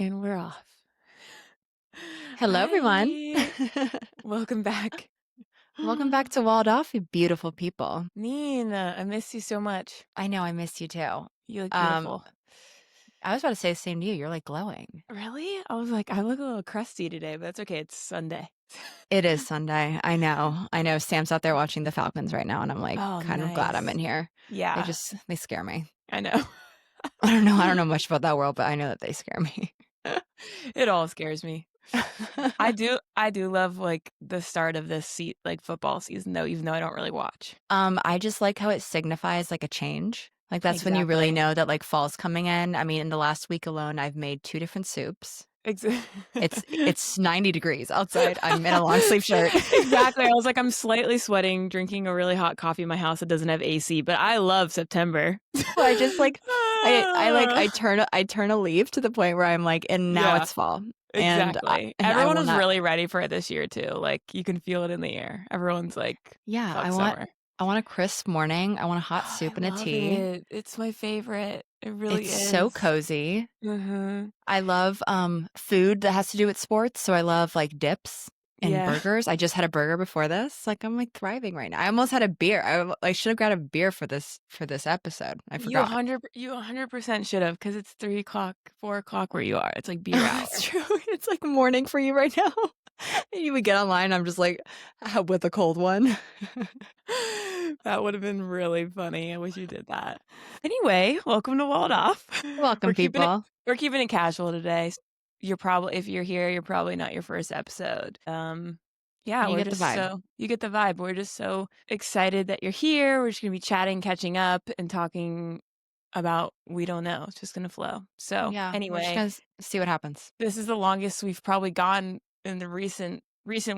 And we're off. Hello, everyone. Hi. Welcome back. Welcome back to Walled Off, you beautiful people. Nina, I miss you so much. I know I missed you too. You look Um, beautiful. I was about to say the same to you. You're like glowing. Really? I was like, I look a little crusty today, but that's okay. It's Sunday. It is Sunday. I know. I know. Sam's out there watching the Falcons right now, and I'm like Oh, kind of glad I'm nice. in here. Yeah, They scare me. I know. I don't know. I don't know much about that world, but I know that they scare me. It all scares me. I do love like the start of this like football season though, even though I don't really watch. I just like how it signifies like a change. Like that's when you really Exactly. know that like fall's coming in. I mean, in the last week alone, I've made 2 different soups. It's 90 degrees outside. I'm in a long sleeve shirt. Exactly. I was like, I'm slightly sweating, drinking a really hot coffee in my house that doesn't have AC, but I love September. So I just like I turn a leaf to the point where I'm like, and now Yeah, it's fall. exactly. I Everyone will was not. really ready for it this year too. Like you can feel it in the air. Everyone's like, Yeah, fuck summer. I want a crisp morning. I want a hot I soup and a love tea. it. It's my favorite. It really It's so is. cozy. Mm-hmm. I love food that has to do with sports. So I love like dips and Yeah. burgers. I just had a burger before this. Like I'm like thriving right now. I almost had a beer. I should have got a beer for this episode. I forgot. You 100% should have because it's 3 o'clock, 4 o'clock where you are. It's like beer hour. It's true. It's like morning for you right now. You would get online. I'm just like with a cold one. That would have been really funny. I wish you did that. Anyway, welcome to Walled Off. Welcome, We're keeping it people. we're keeping it casual today. You're probably if you're here, you're probably not your first episode. Yeah, You get the vibe. you get the vibe. We're just so excited that you're here. We're just gonna be chatting, catching up, and talking about we don't know. It's just gonna flow. So Yeah, we're just anyway, gonna see what happens. this is the longest we've probably gone in the recent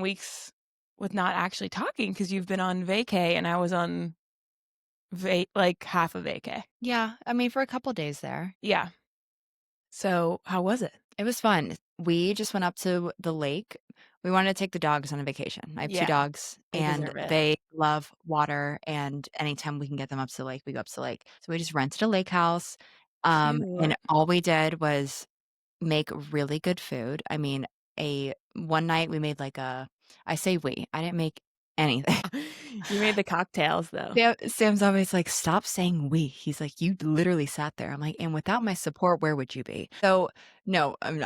weeks with not actually talking because you've been on vacay and I was on like half of vacay. Yeah, I mean, for a couple days there, Yeah. So how was it? it was fun. We just went up to the lake. We wanted to take the dogs on a vacation. I have 2 Yeah, dogs, they and deserve it. they love water. And anytime we can get them up to the lake, we go up to the lake. So we just rented a lake house, and Cute. all we did was make really good food. I mean, a one night we made like a. I say we. I didn't make anything. You made the cocktails though. Yeah, Sam's always like, "Stop saying we." He's like, "You literally sat there." I'm like, "And without my support, where would you be?" So, no, I'm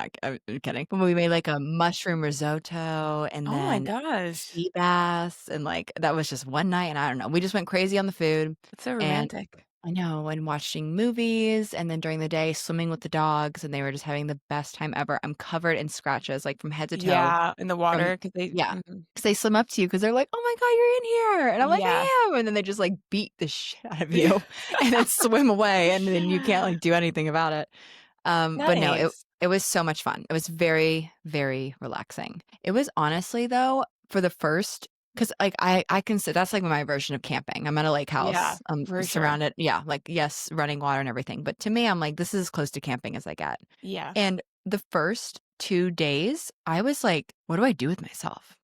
kidding. But we made like a mushroom risotto and Oh my then gosh. sea bass, and like that was just one night, and I don't know. We just went crazy on the food, That's so and romantic. I know, and watching movies, and then during the day swimming with the dogs, and they were just having the best time ever. I'm covered in scratches, like from head to toe. Yeah, in the From water because they Yeah, mhm. because they swim up to you because 'cause they're like, "Oh my god, you're in here," and I'm like, Yeah. "I am," and then they just, like, beat the shit out of you and then swim away, and then you can't, like, do anything about it. But no, Nice. it was so much fun. It was very, very relaxing. It was honestly, though, for the first, because like, I consider that's, like, my version of camping. I'm at a lake Yeah, house, for sure. surrounded, yeah, like, yes, running water and everything, but to me, I'm like, "This is as close to camping as I get." Yeah. And the first 2 days, I was like, "What do I do with myself?"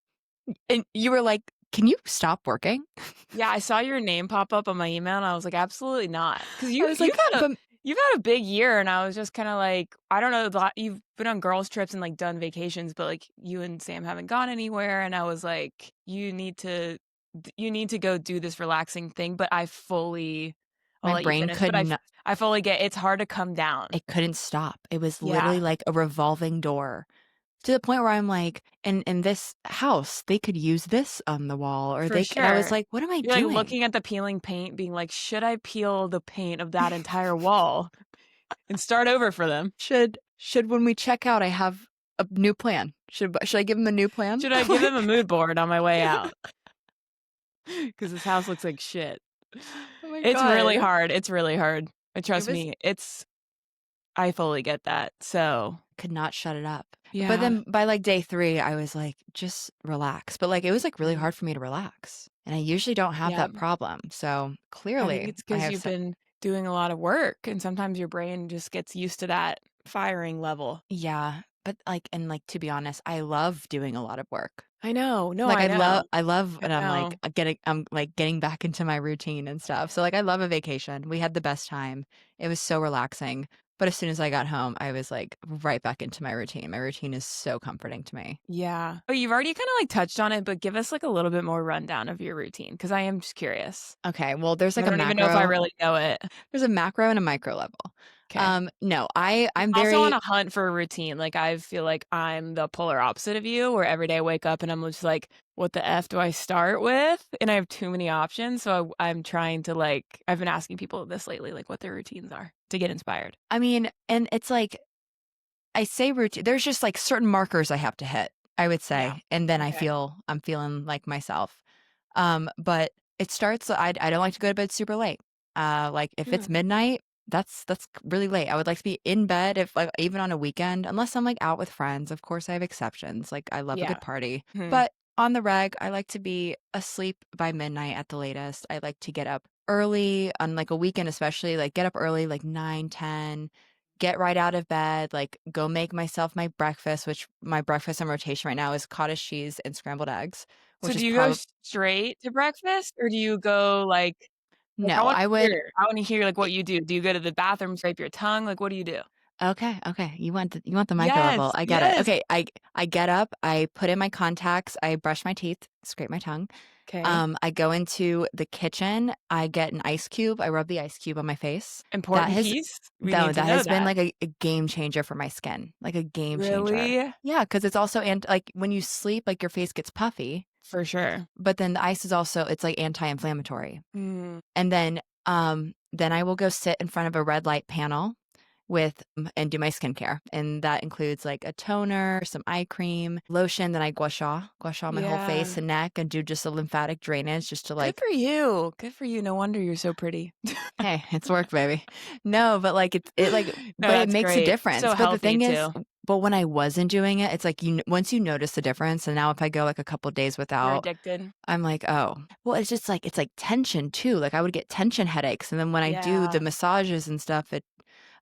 And you were like, "Can you stop working?" Yeah, I saw your name pop up on my email, and I was like, "Absolutely not," because I was like, "But." you've had a big year, and I was just kinda like, I don't know, you've been on girls' trips and, like, done vacations, but, like, you and Sam haven't gone anywhere, and I was like, you need to go do this relaxing thing," but I'll My let you brain finish, could but not I fully get it's hard to come down. it couldn't stop. It was literally Yeah, like a revolving door to the point where I'm like, in this house, they could use this on the wall, or for and I was sure. like, "What am I You're, like, doing?" looking at the peeling paint being like, "Should I peel the paint of that entire wall and start over for them?" Should when we check out, I have a new plan? Should I give them a new plan? Should I give him a Like, mood board on my way out? Because this house looks like shit. oh my It's really god. hard, it's really hard. It Trust was me, I fully get that, so could not shut it up. But yeah. then by, like, day 3, I was like, "Just relax." But, like, it was, like, really Mhm. hard for me to relax, and I usually don't have Yeah, that problem. So, I think clearly, it's I because 'cause have you've some. been doing a lot of work, and sometimes your brain just gets used to that firing level. Yeah, but, like, and, like, to be honest, I love doing a lot of work. I know, no, Like, I know, I love I and know. I'm, like, getting back into my routine and stuff. So, like, I love a vacation. We had the best time. It was so relaxing. But as soon as I got home, I was, like, right back into my routine. My routine is so comforting to me. Yeah. Oh, you've already kinda, like, touched on it, but give us, like, a little bit more rundown of your routine because I am just curious. Okay, well, there's, 'Cause like, I a don't even know if I macro really know it. there's a macro and a micro level. Okay. No, I'm I'm also on very a hunt for a routine, like, I feel like I'm the polar opposite of you, where every day I wake up and I'm just like, "What the F do I start with?" And I have too many options, so I'm trying to, like I've been asking people this lately, like, what their routines are to get inspired. I mean, and it's like I say routine there's just, like, certain markers I have to hit, I would Yeah. say, and then Okay. I'm feeling like myself. But it starts I don't like to go to bed super late. Like, if it's Hmm. midnight, that's really late. I would like to be in bed if like, even on a weekend, unless I'm, like, out with friends. Of course, I have exceptions, like, I love a Yeah. good party. Hmm. But on the reg, I like to be asleep by midnight at the latest. I like to get up early on, like, a weekend especially, like, get up early, like, 9, 10, get right out of bed, like, go make myself my breakfast, which my breakfast on rotation right now is cottage cheese and scrambled eggs, So which is do you go probably straight to breakfast, or do you go, like, I no, wanna I would I wanna hear, like, I what you do. Do you go to the bathroom, scrape your tongue? Like, what do you do? okay, okay, you want the micro level, Yes, I get it. yes. Okay, I get up, I put in my contacts, I brush my teeth, scrape my tongue. 'Kay. I go into the kitchen, I get an ice cube, I rub the ice cube on my face. That Important has piece. We no, need to that know has been that. like a game changer for my skin, like a game changer. Really? Yeah, because it's also and like, when you sleep, like, your face gets puffy, For sure. but then the ice is also it's, like, anti-inflammatory. Mm, And then I will go sit in front of a red light panel with and do my skincare, and that includes, like, a toner, some eye cream, lotion, then I gua sha my whole face yeah. and neck and do just a lymphatic drainage just to, Good like, for you. Good for you. No wonder you're so pretty. "Hey, it's work, baby." No, but, like, No, but it that's makes a great. difference, So but the healthy thing is too. but when I wasn't doing it, it's like once you notice the difference, and now if I go, like, a couple days You're without, addicted. I'm like, "Oh." Well, it's just like it's like tension too, like, I would get tension headaches, and then when I do the Yeah. massages and stuff,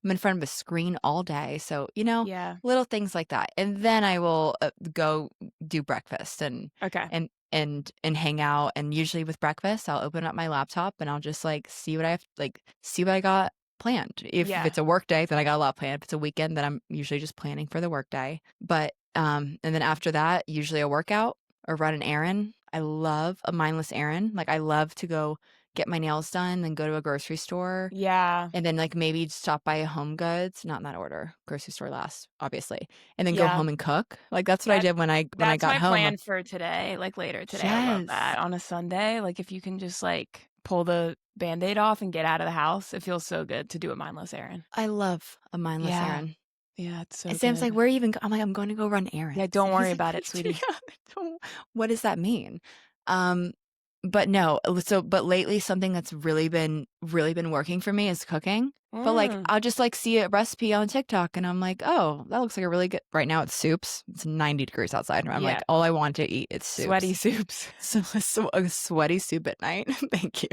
I'm in front of a screen all day, so, Yeah. little things like that, and then I will, go do breakfast Okay. and hang out, and usually with breakfast, I'll open up my laptop and I'll just, like, see what I got planned. If Yeah. it's a work day, then I got a lot planned. If it's a weekend, then I'm usually just planning for the workday, but, and then after that, usually a workout or run an errand. I love a mindless errand, like, I love to go get my nails done, then go to a grocery store, Yeah. and then, like, maybe stop by Home Goods, not in that order, grocery store last, obviously, and then go Yeah. home and cook. Like, that's what I That did when I that's got my home. plan for today, like, later today. I love Yes. that. On a Sunday, like, if you can just, like, pull the Band-Aid off and get out of the house, it feels so good to do a mindless errand. I love a mindless Yeah. errand. Yeah, it's And so Sam's like, good. "Where are you even go?" I'm like, "I'm going to go run Yeah, errands." don't And he's worry like, about it, sweetie. "Yeah, what does that mean?" Um, but no, but lately something that's really been working for me is cooking. But, like, Mm. I'll just, like, see a recipe on TikTok, and I'm like, "Oh, that looks like a really good." Right now it's soups. It's 90 degrees outside, and I'm like, Yeah. "All I want to eat is Sweaty soups." soups. So a sweaty soup at night. Thank you.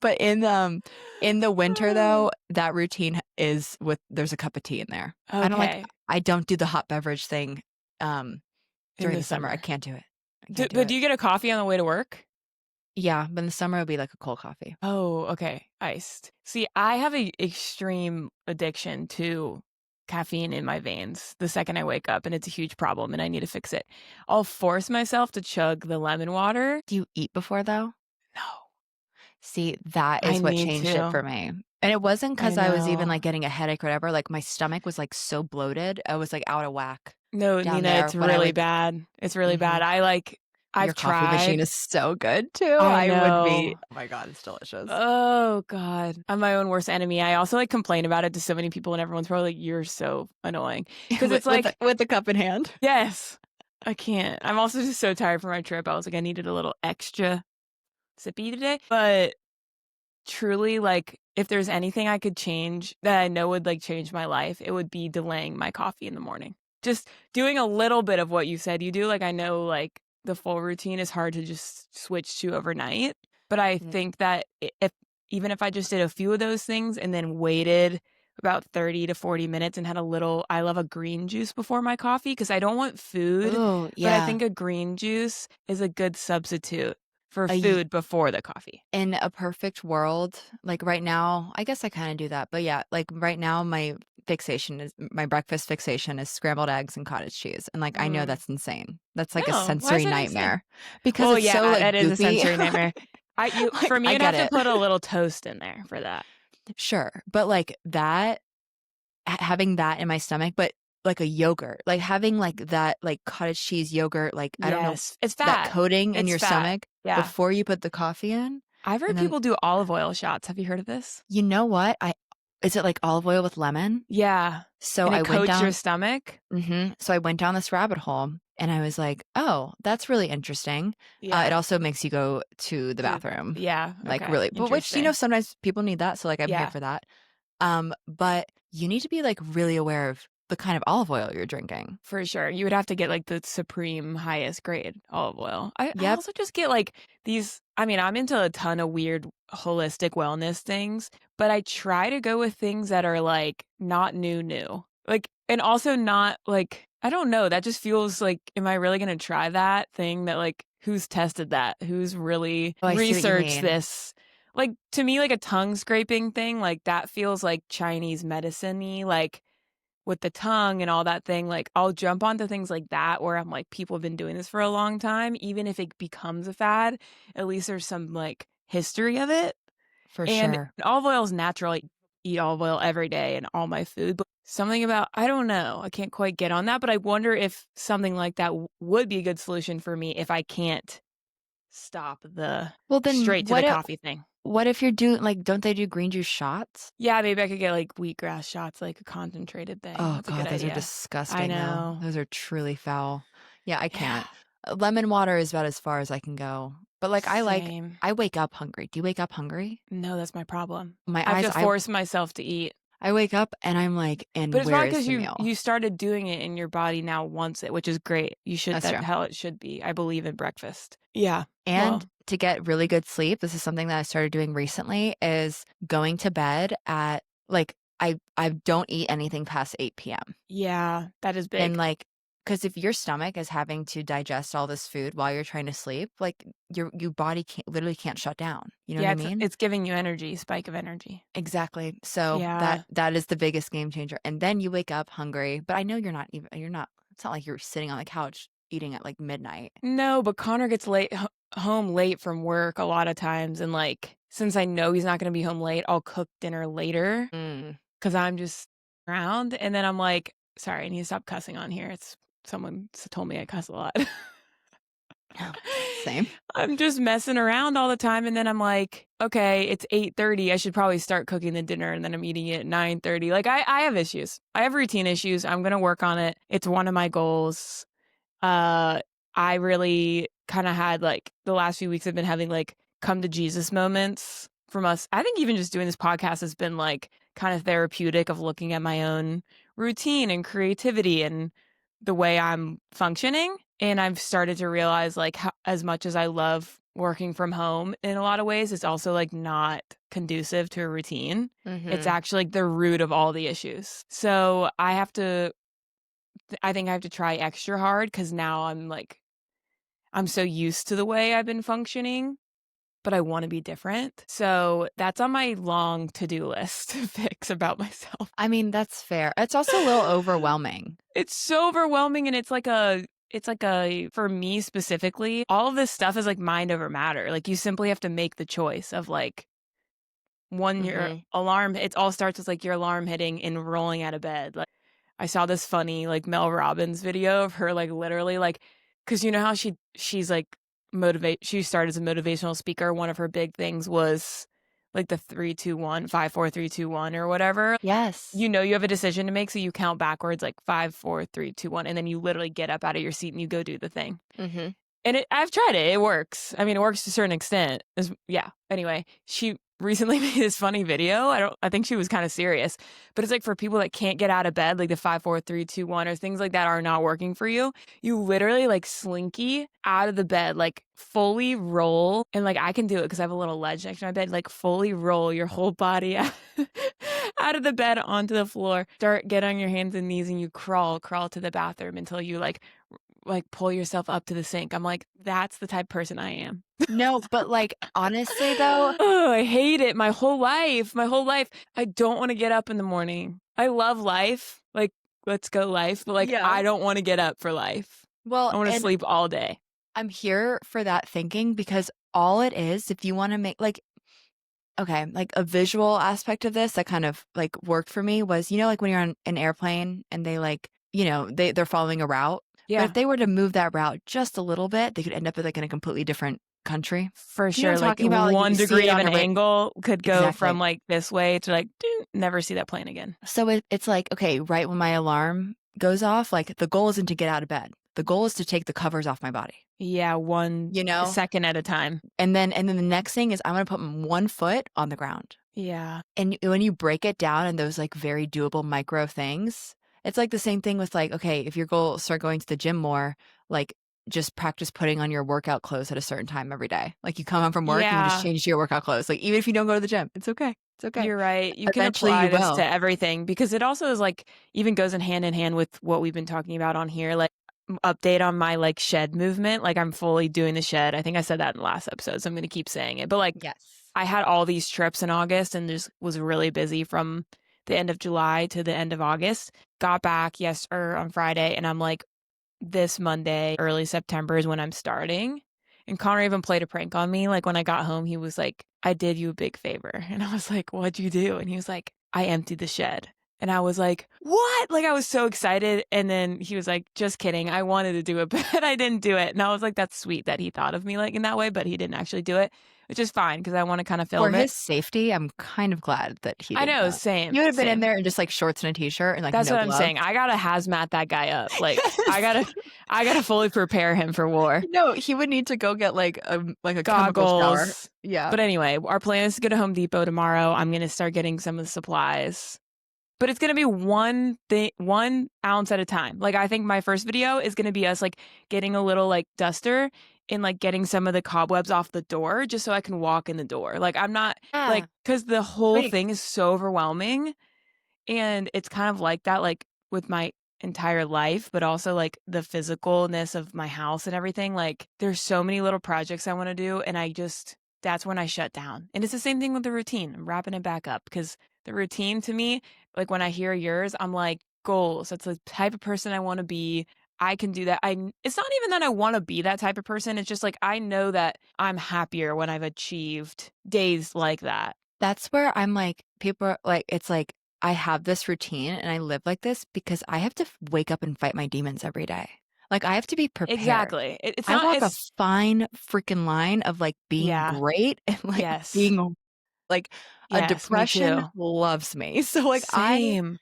But in the winter, though, that routine is with there's a cup of tea in there. Okay, I don't do the hot beverage thing, um, in during the the summer. I summer. can't do it. I D can't do but do it. you get a coffee on the way to work? Yeah, but in the summer, it'll be like a cold coffee. Oh, okay, iced. See, I have a extreme addiction to caffeine in my veins the second I wake up, and it's a huge problem, and I need to fix it. I'll force myself to chug the lemon water. Do you eat before, though? No, See, that I is what need changed it to. for me. And it wasn't I 'cause I was even, know. like, getting a headache or whatever, like, my stomach was, like, so bloated, I was, like, out of whack No, down Nina, there it's when I really would bad. It's really bad. mhm. Your I've coffee machine tried. is so good too. I I would be know. oh my god, it's delicious. Oh god. I'm my own worst enemy. I also, like, complain about it to so many people, and everyone's probably like, "You're so annoying," because it's like With the cup in hand. yes. I can't. I'm also just so tired from my trip. I was like, I needed a little extra sippy today. But truly, like, if there's anything I could change that I know would, like, change my life, it would be delaying my coffee in the morning. Just doing a little bit of what you said you do. Like, I know, like, the full routine is hard to just switch to overnight, but I Mm. think that if even if I just did a few of those things and then waited about 30 to 40 minutes and had a little I love a green juice before my coffee because I don't want food, Ooh, but I yeah. think a green juice is a good substitute. for A food before the coffee. In a perfect world, like right now, I guess I kind of do that. But yeah, like right now, my breakfast fixation is scrambled eggs and cottage cheese. And like, I know Mm. that's insane. That's like a No, why is sensory that insane? nightmare because Well, it's yeah, so like that is a goopy. sensory nightmare. For Like, me, I you'd get have to it. put a little toast in there for that. Sure. But like that, having that in my stomach, but like a yogurt, like having like that, like cottage cheese yogurt, like, I don't know, Yes, it's that fat. coating in It's your fat. stomach Yeah. before you put the coffee in. I've heard And then, people do olive oil shots. Have you heard of this? you know what? Is it like olive oil with lemon? Yeah. So And I it went coats your down stomach? so I went down this rabbit hole and I was like, "Oh, that's really interesting." It Yeah. also makes you go to the bathroom, Yeah, like, okay, really, but which, interesting. sometimes people need that, so, like, I'm here Yeah, for that. But you need to be, like, really aware of the kind of olive oil you're drinking. for sure. You would have to get, like, the supreme highest grade olive oil. I Yep. also just get, like, these I mean, I'm into a ton of weird holistic wellness things, but I try to go with things that are, like, not new. Like and also not, like I don't know, that just feels like, am I really gonna try that thing that, like, who's tested that? Who's really Oh, I see what you researched mean. this? Like, to me, like, a tongue scraping thing, like, that feels like Chinese medicine-y, like with the tongue and all that thing, like, I'll jump onto things like that where I'm like, people have been doing this for a long time. Even if it becomes a fad, at least there's some, like, history of it. For And sure. olive oil is natural. I eat olive oil every day in all my food, but something about I don't know, I can't quite get on that, but I wonder if something like that would be a good solution for me if I can't stop the Well, then straight to the coffee thing. what if you're doing like, don't they do green juice shots? Yeah, maybe I could get, like, wheatgrass shots, like a concentrated thing. Oh That's a good god, those are idea. I disgusting, though. know. Those are truly foul. Yeah, I Yeah. can't. Lemon water is about as far as I can go. But, like, Same. I wake up hungry. Do you wake up hungry? No, that's my problem. My I have eyes to force myself to eat. I wake up and I'm like, But "And it's where probably is because the you meal?" you started doing it and your body now wants it, which is great. You should That's that's true. how it should be. I believe in breakfast. Yeah. And Well, to get really good sleep, this is something that I started doing recently, is going to bed at, like, I don't eat anything past 8 p.m. yeah, that is And, big. like, because if your stomach is having to digest all this food while you're trying to sleep, like, your body can't shut down, you know what Yeah, I it's mean? it's giving you energy, spike of energy. Exactly. So, Yeah. that is the biggest game changer, and then you wake up hungry, but I know it's not like you're sitting on the couch eating at, like, midnight. No, but Connor gets home late from work a lot of times, and, like, since I know he's not gonna be home late, I'll cook dinner later Mm. because 'cause I'm just around, and then I'm like, "Sorry, I need to stop cussing on here." It's someone told me I cuss a lot. Same. I'm just messing around all the time, and then I'm like, "Okay, it's 8:30, I should probably start cooking the dinner," and then I'm eating it at 9:30. Like, I have issues. I have routine issues, I'm gonna work on it. It's one of my goals. Uh, I really kinda had, like the last few weeks I've been having, like, come to Jesus moments from us. I think even just doing this podcast has been, like, kind of therapeutic of looking at my own routine and creativity and the way I'm functioning, and I've started to realize, like, how as much as I love working from home in a lot of ways, it's also, like, not conducive to a routine. It's Mhm. actually, like, the root of all the issues. So, I think I have to try extra hard because now I'm, like I'm so used to the way I've been functioning, but I wanna be different. So, that's on my long to-do list to fix about myself. I mean, that's fair. It's also a little overwhelming. It's so overwhelming, and it's like a for me specifically, all of this stuff is like mind over matter. Like, you simply have to make the choice of, like, when your Mhm. alarm it all starts with, like, your alarm hitting and rolling out of bed. Like, I saw this funny, like, Mel Robbins video of her, like, literally, like, because you know how she's, like, motivate she started as a motivational speaker. One of her big things was, like, the 3, 2, 1, 5, 4, 3, 2, 1 or whatever. Yes. You know you have a decision to make, so you count backwards, like, 5, 4, 3, 2, 1, and then you literally get up out of your seat and you go do the thing. Mhm. And I've tried it, it works. I mean, it works to a certain extent. Yeah, anyway, she recently made this funny video. I think she was kinda serious, but it's like for people that can't get out of bed, like the 5, 4, 3, 2, 1, or things like that are not working for you, you literally, like, slinky out of the bed, like, fully roll, and, like, I can do it because I have a little ledge next to my bed, like, fully roll your whole body out out of the bed onto the floor. Get on your hands and knees, and you crawl to the bathroom until you, like, like, pull yourself up to the sink. I'm like, "That's the type of person I am." No, but, like, honestly, though. Oh, I hate it my whole life. I don't wanna get up in the morning. I love life, like, let's go life, but, like, Yeah. I don't wanna get up for life. Well, I wanna and sleep all day. I'm here for that thinking because all it is, if you wanna make like okay, like, a visual aspect of this that kind of, like, worked for me was, like, when you're on an airplane and they, like, they're following a route, but if Yeah, they were to move that route just a little bit, they could end up, like, in a completely different country. for You know sure, what I'm like, talking about? Like, you 1 see it degree of on an a angle could go exactly. from, like, this way to, like, "Ding," never see that plane again. So it's like, okay, right when my alarm goes off, like, the goal isn't to get out of bed. The goal is to take the covers off my body, Yeah, 1 you know? second at a time. And then the next thing is I'm gonna put one foot on the ground. Yeah. And when you break it down in those, like, very doable micro things, it's like the same thing with, like, okay, if your goal is start going to the gym more, like, just practice putting on your workout clothes at a certain time every day. Like, you come home from work and you just Yeah. change to your workout clothes. Like, even if you don't go to the gym, it's okay. It's okay. You're right. You can Eventually, apply you this will. to everything because it also is like even goes in hand with what we've been talking about on here. Like update on my like shed movement. Like I'm fully doing the shed. I think I said that in the last episode, so I'm gonna keep saying it. But like Yes. I had all these trips in August and just was really busy from the end of July to the end of August. Got back on Friday and I'm like, this Monday, early September is when I'm starting. And Connor even played a prank on me. Like when I got home, he was like, I did you a big favor. And I was like, what'd you do? And he was like, I emptied the shed. And I was like, what? Like I was so excited. And then he was like, just kidding. I wanted to do it, but I didn't do it. And I was like, that's sweet that he thought of me like in that way, but he didn't actually do it, which is fine because I want to kind of For film it. his safety, I'm kind of glad that he I didn't know, know. same, You would have been in same. there in just, like, shorts and a t-shirt and, like, That's no what I'm gloves. saying. I gotta hazmat that guy up. Like Yes. I gotta fully prepare him for war. No, he would need to go get, like a chemical shower. Goggles. Yeah. But anyway, our plan is to go to Home Depot tomorrow. I'm gonna start getting some of the supplies. But it's gonna be 1 ounce at a time. Like I think my first video is gonna be us like getting a little like duster and like getting some of the cobwebs off the door just so I can walk in the door. Like I'm not like Yeah. because the whole Wait, thing is so overwhelming. And it's kind of like that, like, with my entire life, but also, like, the physicalness of my house and everything, like, there's so many little projects I wanna do, and I just that's when I shut down. And it's the same thing with the routine. I'm wrapping it back up because the routine to me, like, when I hear yours, I'm like, goals. That's the type of person I wanna be. I can do that. It's not even that I wanna be that type of person, it's just, like, I know that I'm happier when I've achieved days like that. that's where I'm like, people are like, it's like, I have this routine and I live like this because I have to wake up and fight my demons every day. Like, I have to be prepared. Exactly. It's I not walk a it's fine freaking line of, like, being yeah. great and, like, Yes. being like, a Yes, me depression too. loves me. So, like, Same.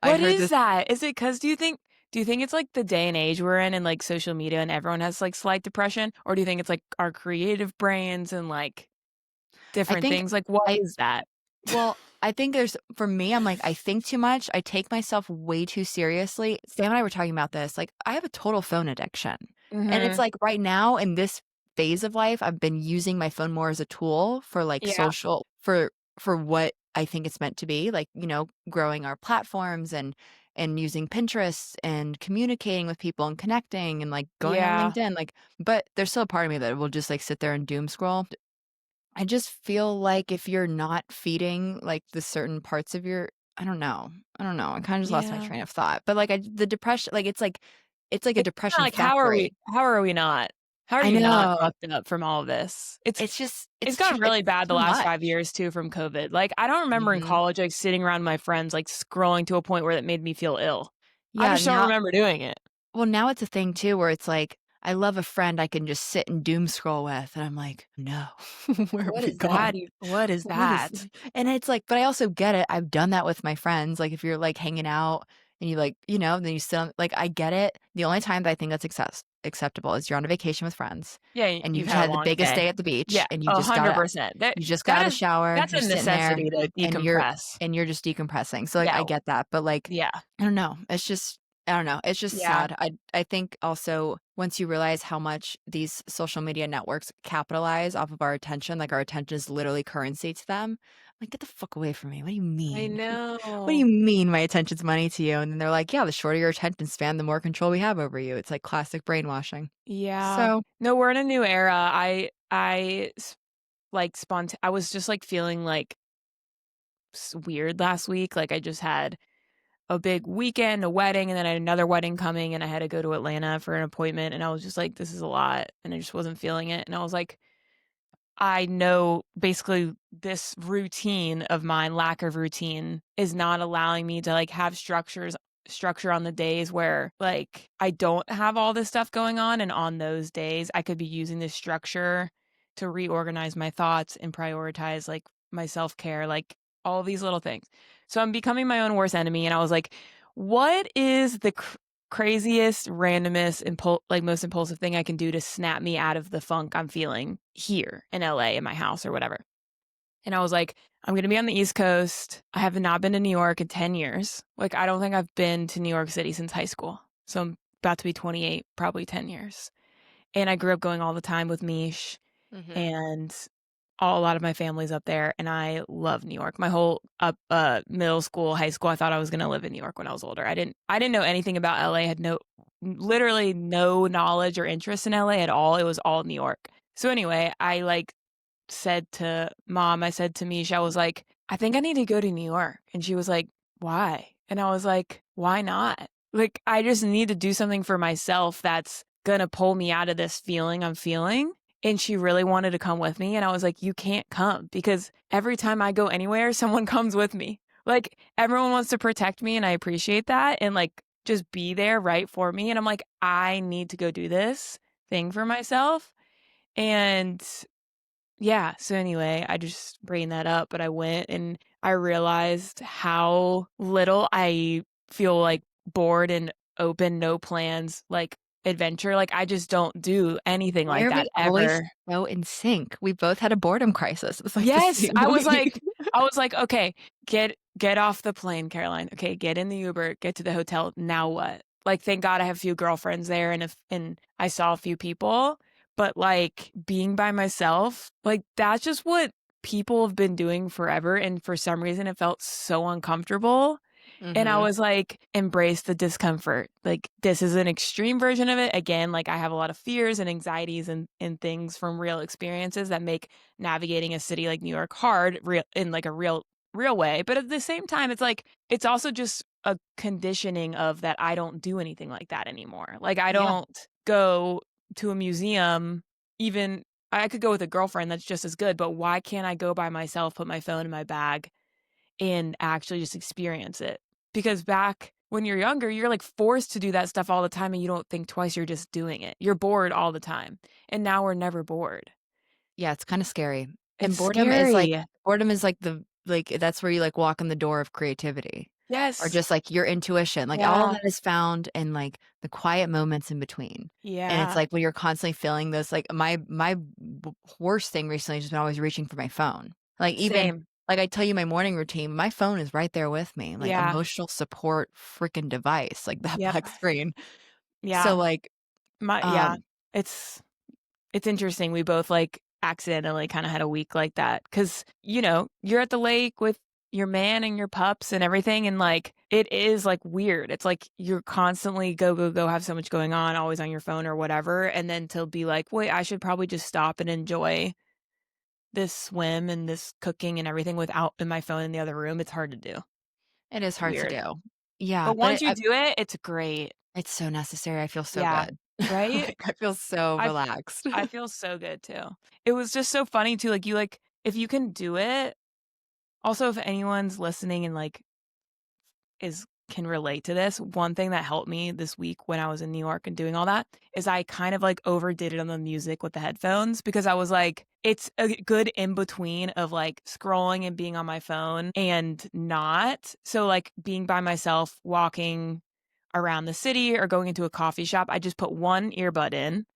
I What heard is this. that? Is it 'cause do you think it's, like, the day and age we're in and, like, social media and everyone has, like, slight depression? Or do you think it's, like, our creative brains and, like, I different think things? Like, what I is that? Well, I think there's for me, I'm like, I think too much. I take myself way too seriously. Sam and I were talking about this. Like, I have a total phone addiction. And it's Mhm. like right now in this phase of life, I've been using my phone more as a tool for like Yeah. social for what I think it's meant to be, like, growing our platforms and using Pinterest and communicating with people and connecting and like going on Yeah. LinkedIn. Like, but there's still a part of me that will just like sit there and doom scroll. I just feel like if you're not feeding, like, the certain parts of your I don't know. I don't know. I kinda just lost my Yeah. train of thought, but, like, the depression like, it's like a It's kinda depression like, factory. how are we not? How are I you not know. fucked up from all of this? It's gotten It's really bad the too last much. 5 years too from COVID. Like, I don't remember in Mhm. college, like, sitting around my friends, like, scrolling to a point where it made me feel ill. I Yeah, just don't now remember doing it. well, now it's a thing too where it's like, I love a friend I can just sit and doom scroll with, and I'm like, "No. Where have What we is that gone? e what is What is" that? and it's like but I also get it. I've done that with my friends, like, if you're, like, hanging out and you, like, then you sit on like, I get it. The only time that I think that's acceptable is you're on a vacation with friends, Yeah, and you've you've just had a had the long biggest day. day at the beach, Yeah, and you just got 100%. you just got out of the shower, That's you're a sitting there, necessity to and you're decompress. and you're just decompressing, so, like, Yeah, I get that, but, like, yeah. I don't know, it's just I don't know, it's just Yeah, sad. I think also once you realize how much these social media networks capitalize off of our attention, like, our attention is literally currency to them, like, "Get the fuck away from me. What do you I mean? What do know. you mean my attention's money to you?" And then they're like, "Yeah, the shorter your attention span, the more control we have over you." It's like classic brainwashing. Yeah. So No, we're in a new era. Like, I was just, like, feeling, like, weird last week, like, I just had a big weekend, a wedding, and then I had another wedding coming, and I had to go to Atlanta for an appointment, and I was just like, "This is a lot," and I just wasn't feeling it, and I was like, I know basically this routine of mine, lack of routine, is not allowing me to, like, have structure on the days where, like, I don't have all this stuff going on, and on those days, I could be using this structure to reorganize my thoughts and prioritize, like, my self-care, like, all these little things. So I'm becoming my own worst enemy, and I was like, "What is the craziest, randomest, most impulsive thing I can do to snap me out of the funk I'm feeling here in LA in my house or whatever?" And I was like, "I'm gonna be on the East Coast. I have not been to New York in 10 years. Like, I don't think I've been to New York City since high school. So I'm about to be 28, probably 10 years. And I grew up going all the time with Mish mhm. and a lot of my family's up there, and I love New York. My whole middle school, high school, I thought I was gonna live in New York when I was older. I didn't know anything about LA, had literally no knowledge or interest in LA at all. It was all New York. So anyway, I, like, said to mom, I said to Misha, I was like, "I think I need to go to New York." And she was like, "Why?" And I was like, "Why not? Like, I just need to do something for myself that's gonna pull me out of this feeling I'm feeling." And she really wanted to come with me. And I was like, "You can't come because every time I go anywhere, someone comes with me." Like, everyone wants to protect me, and I appreciate that and, like, just be there right for me. And I'm like, I need to go do this thing for myself. And yeah, so anyway, I just bring that up, but I went and I realized how little I feel, like, bored and open, no plans, like, adventure, like, I just don't do anything Why like are that we always ever. so in sync? We both had a boredom crisis. It was like the Yes, same week. I was like, "Okay, get off the plane, Caroline. Okay, get in the Uber, get to the hotel. Now what?" Like, thank God I have a few girlfriends there and I saw a few people, but, like, being by myself, like, that's just what people have been doing forever, and for some reason, it felt so uncomfortable. And I Mhm. was like, "Embrace the discomfort." Like, this is an extreme version of it. Again, like, I have a lot of fears and anxieties and things from real experiences that make navigating a city like New York hard, real in, like, a real way. But at the same time, it's like, it's also just a conditioning of that I don't do anything like that anymore. Like, I Yeah. don't go to a museum, even I could go with a girlfriend, that's just as good, but why can't I go by myself, put my phone in my bag, and actually just experience it? Because back when you're younger, you're, like, forced to do that stuff all the time, and you don't think twice, you're just doing it. You're bored all the time, and now we're never bored. Yeah, it's kinda scary. And It's scary. boredom is like, that's where you, like, walk in the door of creativity or Yes. just, like, your intuition, like, all of Yeah. that is found in, like, the quiet moments in between. And it's Yeah. like when you're constantly feeling this, like, my worst thing recently has just been always reaching for my phone. Like, even Same. like, I tell you my morning routine, my phone is right there with me, like, Yeah. emotional support freaking device, like, that Yep. black screen. So, Yeah. like, Yeah. um It's It's interesting. We both, like, accidentally kinda had a week like that because you're at the lake with your man and your pups and everything, and, like, it is, like, weird. It's like you're constantly go, go, go, have so much going on, always on your phone or whatever, and then to be like, "Wait, I should probably just stop and enjoy this swim and this cooking and everything without in my phone in the other room." It's hard to do. it is It's hard to weird. do. Yeah, But but once you do it, it's great. it's so necessary, I feel so Yeah. good. Right? Like, I feel so I relaxed. I feel so good too. It was just so funny too, like, if you can do it also, if anyone's listening and, like, is can relate to this, one thing that helped me this week when I was in New York and doing all that is I kind of, like, overdid it on the music with the headphones because I was like, it's a good in between of, like, scrolling and being on my phone and not. So, like, being by myself, walking around the city or going into a coffee shop, I just put one earbud in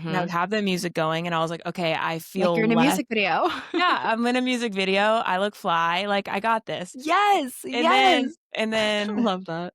and I would Mhm. have the music going, and I was like, "Okay, I Like you're feel in a less." music video. Yeah, I'm in a music video, I look fly, like, I got this. Yes, And yes! then and I then love that.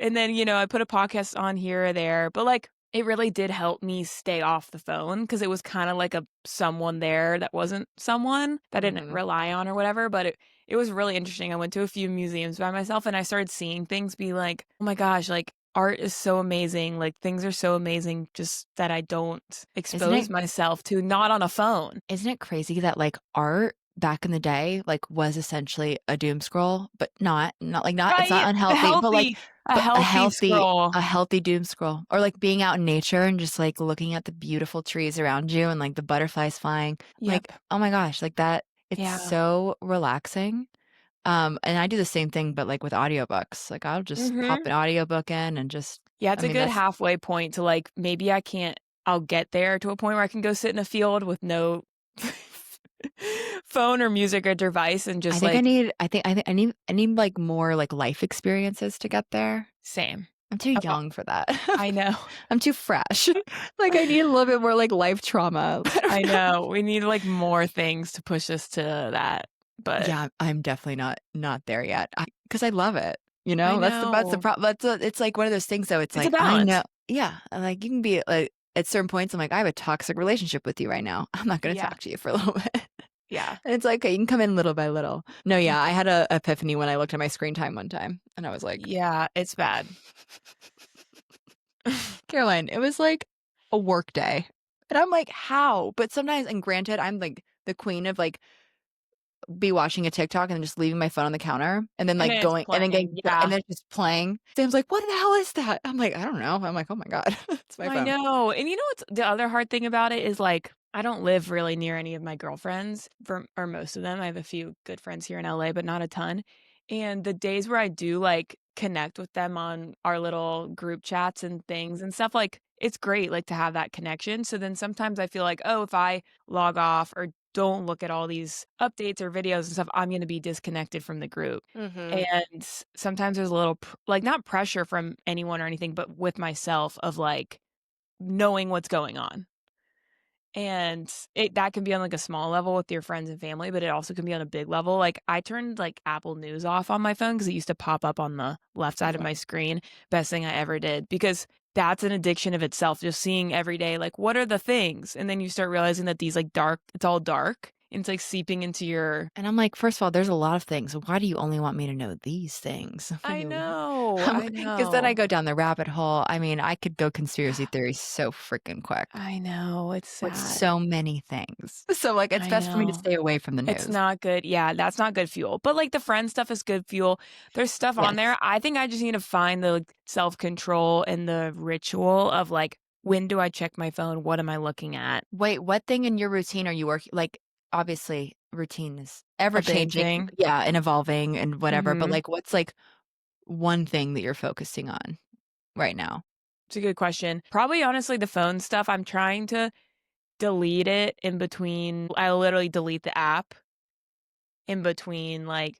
And then, you know, I put a podcast on here or there, but, like, it really did help me stay off the phone because it was kinda like a someone there that wasn't someone that I didn't Mhm. rely on or whatever, but it was really interesting. I went to a few museums by myself, and I started seeing things be like, "Oh my gosh, like, art is so amazing, like, things are so amazing just that I don't Isn't expose it myself to not on a phone." isn't it crazy that, like, art back in the day, like, was essentially a doom scroll, but not it's not Right? unhealthy, but, like A but healthy scroll. a healthy doom scroll, or, like, being out in nature and just, like, looking at the beautiful trees around you and, like, the butterflies flying, like, Yep. oh my gosh, like, that it's Yeah. so relaxing, and I do the same thing, but, like, with audiobooks, like, I'll just pop Mhm. an audiobook in and just Yeah, I it's a mean, good that's halfway point to, like, maybe I'll get there to a point where I can go sit in a field with no phone or music or device and I just, think like I need, like, more, like, life experiences to get there. same. I'm too I've young for that. I know. I'm too fresh. Like, I need a little bit more, like, life trauma. I I don't know. know. We need, like, more things to push us to that, but Yeah, I'm definitely not there yet. Because I love it, you I know? That's the know. problem. It's like one of those things, though, it's It's a like, I know balance. yeah, like, you can be, like at certain points, I'm like, "I have a toxic relationship with you right now. I'm not gonna Yeah. talk to you for a little bit." Yeah. And it's like, "Okay, you can come in little by little." No, yeah, I had a epiphany when I looked at my screen time one time, and I was like Yeah, it's bad. Caroline, it was like a work day. And I'm like, "How?" But sometimes and granted, I'm like the queen of like be watching a TikTok and then just leaving my phone on the counter and then And like then it's going and then playing. and Yeah. then it's just playing. Sam's like, "What the hell is that?" I'm like, "I don't know." I'm like, "Oh my god, it's my I phone." know, and you know what's the other hard thing about it is, like, I don't live really near any of my girlfriends for or most of them. I have a few good friends here in LA, but not a ton, and the days where I do, like, connect with them on our little group chats and things and stuff, like, it's great, like, to have that connection, so then sometimes I feel like, "Oh, if I log off or don't look at all these updates or videos and stuff, I'm gonna be disconnected from the group." Mhm. And sometimes there's a little like, not pressure from anyone or anything, but with myself of, like, knowing what's going on. And it that can be on, like, a small level with your friends and family, but it also can be on a big level. Like, I turned, like, Apple News off on my phone because it used to pop up on the left side of my screen. Best thing I ever did because that's an addiction of itself, just seeing every day, like, what are the things? And then you start realizing that these, like, dark it's all dark, and it's, like, seeping into your And I'm like, "First of all, there's a lot of things. Why do you only want me to know these things?" I know, I Because then I know. go down the rabbit hole. I mean, I could go conspiracy theories so freaking quick. I know, it's With sad. so many things. So, like, it's I best for me to know. stay away from the It's news. not good. Yeah, that's not good fuel. But, like, the friend stuff is good fuel. There's stuff on there. Yes. I think I just need to find the, like, self-control and the ritual of, like, when do I check my phone? What am I looking at? Wait, what thing in your routine are you working like, obviously, routine is ever A big changing thing. yeah, and evolving and whatever, but, Mhm. like, what's, like, one thing that you're focusing on right now? It's a good question. Probably, honestly, the phone stuff, I'm trying to delete it in between I literally delete the app in between, like,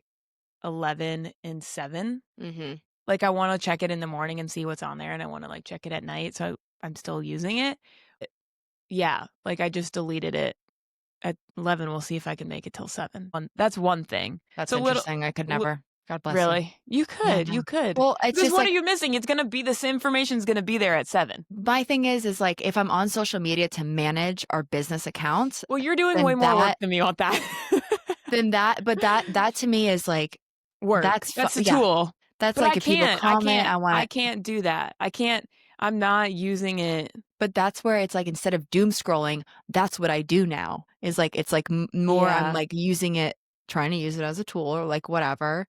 11 and 7. Mhm. Like, I wanna check it in the morning and see what's on there, and I wanna, like, check it at night, so I'm still using it. Yeah, like, I just deleted it at 11, we'll see if I can make it till 7. That's one thing. That's So little interesting, I could li never. God bless you. really? You Yeah, could, no. you could. Well, it's Because just what are like you missing? It's gonna be this information's gonna be there at 7. my thing is, like, if I'm on social media to manage our business accounts, Well, you're doing way then more work that than me on that. but that to me is, like, Work. That's the yeah. tool. That's But like if people comment, I I wanna can't do that. I'm not using it. but that's where it's like instead of doom scrolling, that's what I do now. Is like it's like more I'm Yeah. like using it trying to use it as a tool or like whatever.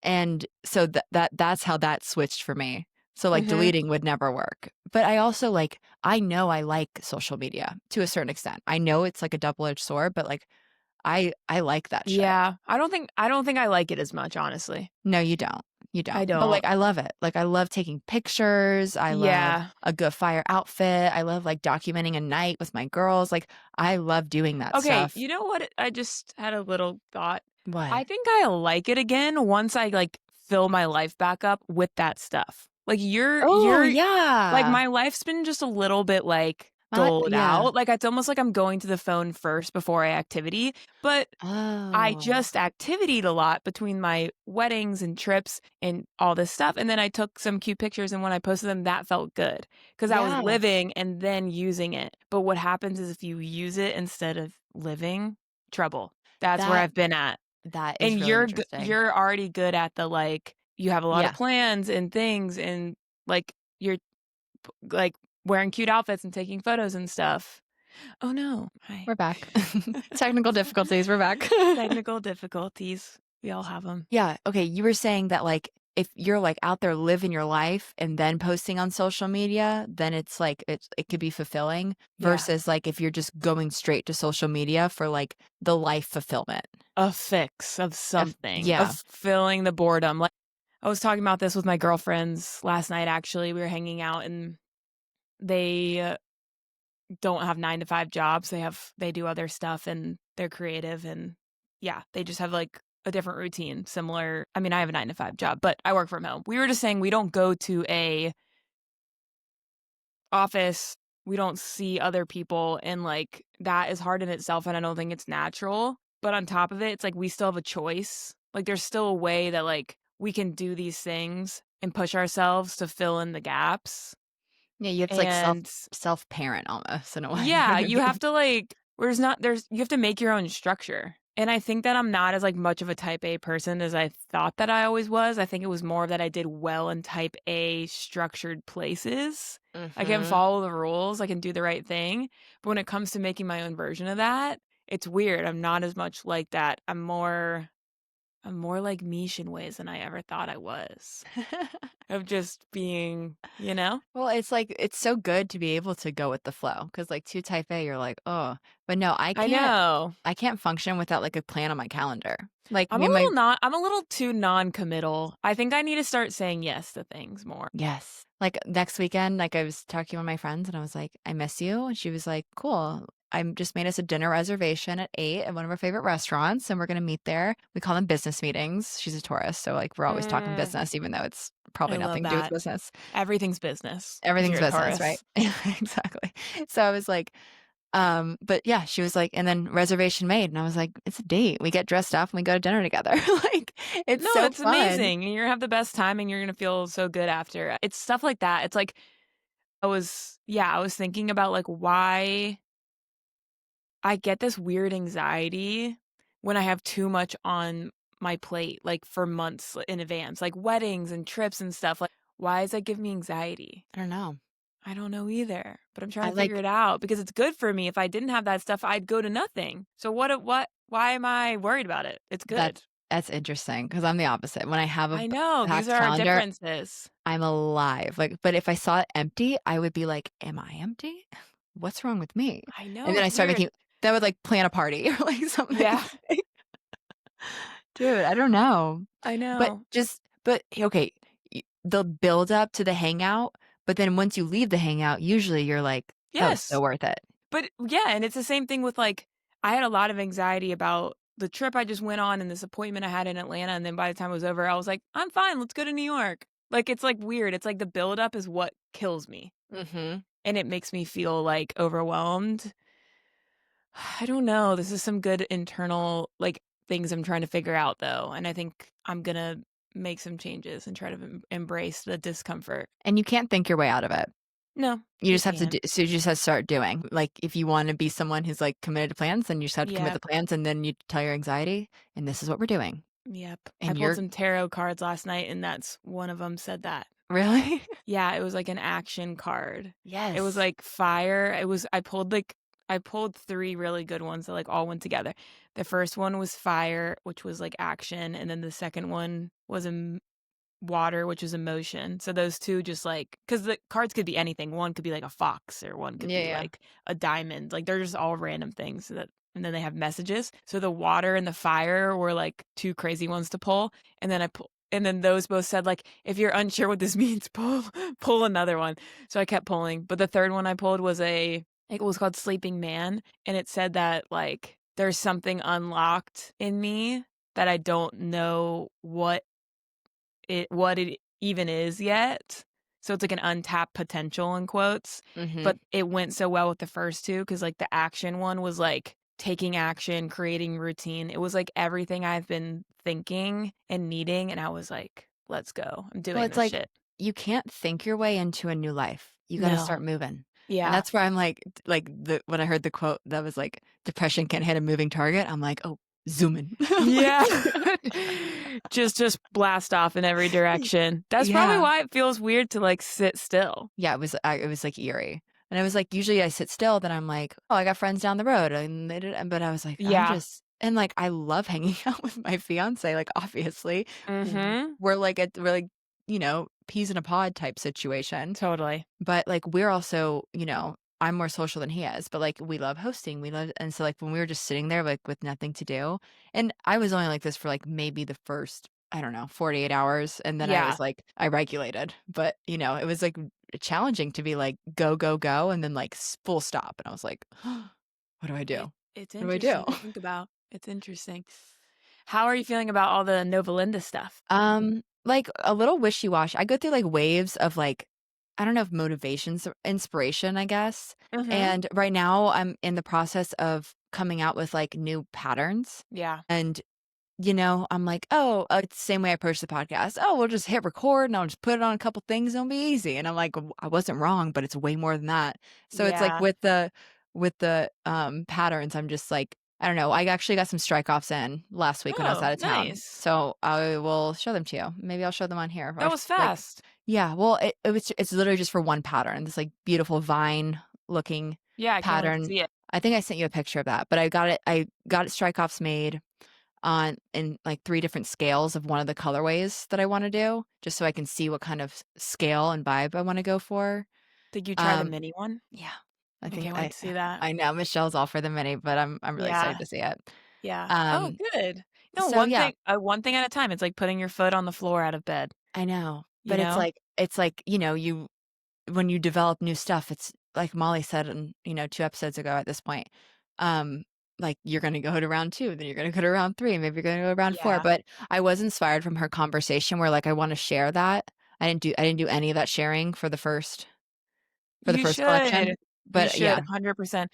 And so that's how that switched for me. So like Mhm. deleting would never work. But I also like I know I like social media to a certain extent. I know it's like a double-edged sword, but like I like that shit. Yeah. I don't think I like it as much, honestly. No, you don't. You I don't. But, don't. like, I love it. Like, I love taking pictures. I love Yeah. a good fire outfit. I love, like, documenting a night with my girls. Like, I love doing that Okay, stuff. you know what? I just had a little thought. What? I think I like it again once I, like, fill my life back up with that stuff. Like, Oh, you're like, yeah. my life's been just a little bit, like, doled Yeah. out. Like, it's almost like I'm going to the phone first before I activity, but I Oh, just activitied a lot between my weddings and trips and all this stuff, and then I took some cute pictures, and when I posted them, that felt good because I was yeah. living and then using it. But what happens is if you use it instead of living, trouble. That's where That I've been at. that is And really interesting. you're already good at the, like, you have a lot of Yeah, plans and things and, like, you're, like, wearing cute outfits and taking photos and stuff. Oh, no. Hi. we're back. Technical difficulties, we're back. Technical difficulties. We all have them. Yeah, okay, you were saying that, like, if you're, like, out there living your life and then posting on social media, then it's, like, it could be fulfilling Yeah. versus, like, if you're just going straight to social media for, like, the life fulfillment A fix of of something, of yeah. filling the boredom. Like, I was talking about this with my girlfriends last night, actually. We were hanging out and they don't have 9 to 5 jobs. They do other stuff and they're creative and yeah, they just have like a different routine, similar. I mean, I have a 9 to 5 job, but I work from home. We were just saying we don't go to a office, we don't see other people and like that is hard in itself and I don't think it's natural. But on top of it, it's like we still have a choice. Like there's still a way that like we can do these things and push ourselves to fill in the gaps. Yeah, you have to, like, And self-parent almost in a way. yeah, you have to like there's you have to make your own structure. And I think that I'm not as like much of a type A person as I thought that I always was. I think it was more that I did well in type A structured places. I can Mhm. follow the rules, I can do the right thing. But when it comes to making my own version of that, it's weird. I'm not as much like that. I'm more like Mish in ways than I ever thought I was. Of just being, you know? Well, it's like it's so good to be able to go with the flow because, like, too type A, you're like, "Oh." But no, I know. I can't function without, like, a plan on my calendar. Like, I'm a me and my little not I'm a little too non-committal. I think I need to start saying yes to things more. yes. Like, next weekend, like, I was talking with my friends, and I was like, "I miss you," and she was like, "Cool. I just made us a dinner reservation at 8 at one of our favorite restaurants, and we're gonna meet there." We call them business meetings. She's a tourist, so, like, we're always talking Mm, business even though it's I probably love nothing to do with that. business. Everything's business if Everything's you're a business, right? Taurus. Exactly. So I was like, but yeah, she was like, and then reservation made. And I was like, it's a date. We get dressed up and we go to dinner together. Like, it's No, so it's fun. amazing, and you're gonna have the best time, and you're gonna feel so good after. It's stuff like that. It's like I was thinking about, like, why I get this weird anxiety when I have too much on my plate, like, for months in advance, like weddings and trips and stuff, like, why does that give me anxiety? I don't know. I don't know either, but I'm trying I to figure like it out because it's good for me. If I didn't have that stuff, I'd go to nothing. So why am I worried about it? It's that's good. that's interesting because I'm the opposite. When I have a I know, these packed are our calendar, differences. I'm alive. Like, but if I saw it empty, I would be like, am I empty? What's wrong with me? I And know, then I it's start weird. making that would like plan a party or like something. Yeah, Dude, I don't know. I But know. okay, the build up to the hangout, but then once you leave the hangout, usually you're like, "That was so Yes. worth it." But yeah, and it's the same thing with like I had a lot of anxiety about the trip I just went on and this appointment I had in Atlanta and then by the time it was over, I was like, I'm fine, let's go to New York. Like it's like weird. It's like the buildup is what kills me. Mhm. And it makes me feel like overwhelmed. I don't know. This is some good internal like things I'm trying to figure out though, and I think I'm gonna make some changes and try to embrace the discomfort. And you can't think your way out of it. No, You you just have to can't. do so you just have to start doing. Like, if you wanna be someone who's, like, committed to plans, then you just have to commit Yep, the plans, and then you tell your anxiety, "And this is what we're doing." yep. I And pulled you're some tarot cards last night, and that's one of them said that. really? Yeah, it was like an action card. It was Yes. like fire. I pulled 3 really good ones that like all went together. The first one was fire, which was like action, and then the second one was water, which is emotion. So those 2 just like because the cards could be anything. One could be like a fox or one could Yeah, be yeah. like a diamond. Like they're just all random things so that and then they have messages. So the water and the fire were like 2 crazy ones to pull. And then those both said like if you're unsure what this means, pull another one. So I kept pulling. But the third one I pulled was it was called Sleeping Man. And it said that like there's something unlocked in me that I don't know what it even is yet. so it's like an untapped potential in quotes, Mhm. but it went so well with the first 2 because like the action one was like taking action, creating routine. It was like everything I've been thinking and needing, and I was like, "Let's go. I'm Well, doing it's this like shit." you can't think your way into a new life. You gotta No. start moving. And Yeah. that's where I'm like the when I heard the quote that was like, "Depression can't hit a moving target," I'm like, "Oh, zooming." Yeah. Like Just blast off in every Y direction. That's probably yeah. why it feels weird to, like, sit still. Yeah, it was, like, eerie. And I was like, usually I sit still, then I'm like, "Oh, I got friends down the road," and they did but I was like, I'm Yeah. just and, like, I love hanging out with my fiancé, like, obviously. Mhm. We're like, peas in a pod type situation. Totally. But, like, we're also, I'm more social than he is, but, like, we love hosting, we love and so, like, when we were just sitting there, like, with nothing to do and I was only like this for, like, maybe the first, I don't know, 48 hours, and then I Yeah. was like I regulated, but, it was, like, challenging to be like, "Go, go, go," and then, like, full stop, and I was like, "What do I do? It it's What do I do?" interesting to think about. It's interesting. How are you feeling about all the Nova Linda stuff? Like, a little wishy-washy. I go through, like, waves of, like, I don't know if motivations or inspiration, I guess, Mhm. and right now, I'm in the process of coming out with, like, new patterns, Yeah. and I'm like, "Oh," it's the same way I approach the podcast. "Oh, we'll just hit record, and I'll just put it on a couple things, and it'll be easy." And I'm like, I wasn't wrong, but it's way more than that." So it's like Yeah. with the patterns, I'm just like, I don't know, I actually got some strike offs in last week when I was Oh, out of town, nice. so I will show them to you. Maybe I'll show them on here, That was like fast. yeah, well, it's literally just for one pattern, this, like, beautiful vine-looking Yeah, I can't wait to pattern. see it. I think I sent you a picture of that, but I got it strike offs made on in, like, 3 different scales of one of the colorways that I wanna do, just so I can see what kind of s scale and vibe I wanna go for. Did you try the Um, mini one? yeah, I I think can't wait to see that. I know Michelle's all for the mini, but I'm really excited Yeah. to see it. Yeah. Oh, Um, good. No, so yeah, one thing at a time. It's like putting your foot on the floor out of bed, I know, you but know? it's like, you when you develop new stuff, it's like Molly said in, 2 episodes ago at this point, um, like, you're gonna go to round 2, then you're gonna go to round 3, maybe you're gonna go to round 4, Yeah. but I was inspired from her conversation where, like, I wanna share that. I didn't do any of that sharing for the You first should. collection, You but should, yeah, 100%.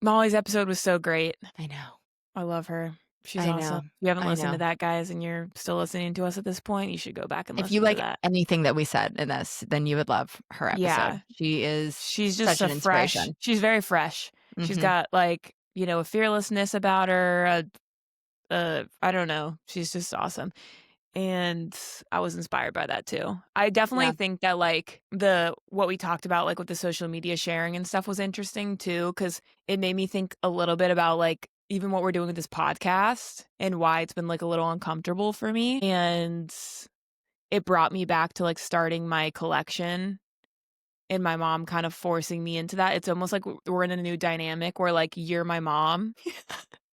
Molly's episode was so great. I know, I love her. She's I awesome. know, If you haven't I listened to know. that, guys, and you're still listening to us at this point, you should go back and If you listen to like that. anything that we said in this, then you would love her episode. Yeah. She is She's just such a an fresh inspiration. she's very fresh. She's Mhm. got, like, a fearlessness about her, I don't know. She's just awesome. And I was inspired by that too. I definitely Yeah. think that, like, the what we talked about, like, with the social media sharing and stuff was interesting too, because it made me think a little bit about, like, even what we're doing with this podcast and why it's been, like, a little uncomfortable for me, and it brought me back to, like, starting my collection and my mom kind of forcing me into that. It's almost like we're in a new dynamic where, like, you're my mom.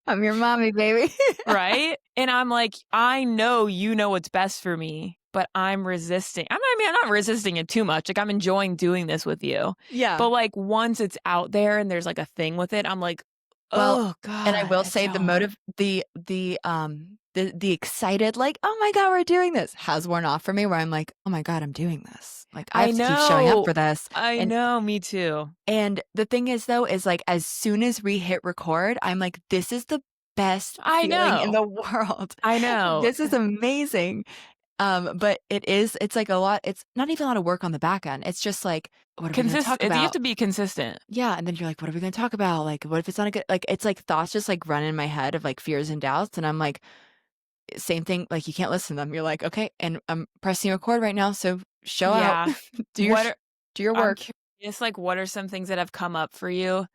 I'm your mommy, baby. Right? And I'm like, "I know you know what's best for me, but I'm resisting." I'm not resisting it too much, like, I'm enjoying doing this with you. Yeah. But, like, once it's out there and there's, like, a thing with it, I'm like, Well, "Oh and I god, will it's say so the hard." motive the excited, like, "Oh my god, we're doing this," has worn off for me where I'm like, "Oh my god, I'm doing this." Like, I I have to keep showing up know. for this, I and know, me too. the thing is, though, is, like, as soon as we hit record, I'm like, "This is the best I feeling in know. the world. I know. This is amazing." But it's, like, a lot it's not even a lot of work on the back end. It's just like, "What are we gonna talk You have about?" to be consistent. Yeah, and then you're like, "What are we gonna talk about?" Like, "What if it's not a good" like, it's like thoughts just, like, run in my head of, like, fears and doubts, and I'm like same thing, like, you can't listen to them. You're like, "Okay, and I'm pressing record right now, so show out. Yeah. Do your What sh are do your I'm work." curious, like, what are some things that have come up for you,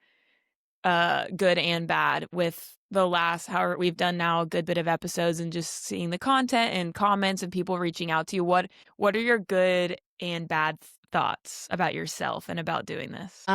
good and bad, with the last however we've done now a good bit of episodes and just seeing the content and comments and people reaching out to you. What are your good and bad thoughts about yourself and about doing this?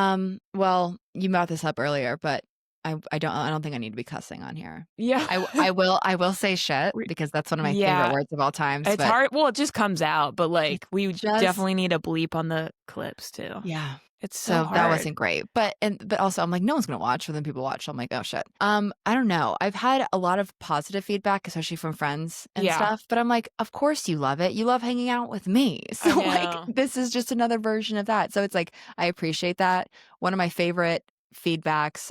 Well, you brought this up earlier, but I don't think I need to be cussing on here. Yeah. I will say shit We because that's one of my favorite yeah, words of all times, it's but hard well, it just comes out, but, it like, we just definitely need a bleep on the clips too. yeah. It's so So that hard. wasn't great. But also I'm like, no one's gonna watch, and then people watch. So I'm like, oh shit. I don't know. I've had a lot of positive feedback, especially from friends and Yeah, stuff. But I'm like, of course you love it. You love hanging out with me. I So like know. this is just another version of that. So it's like I appreciate that. One of my favorite feedbacks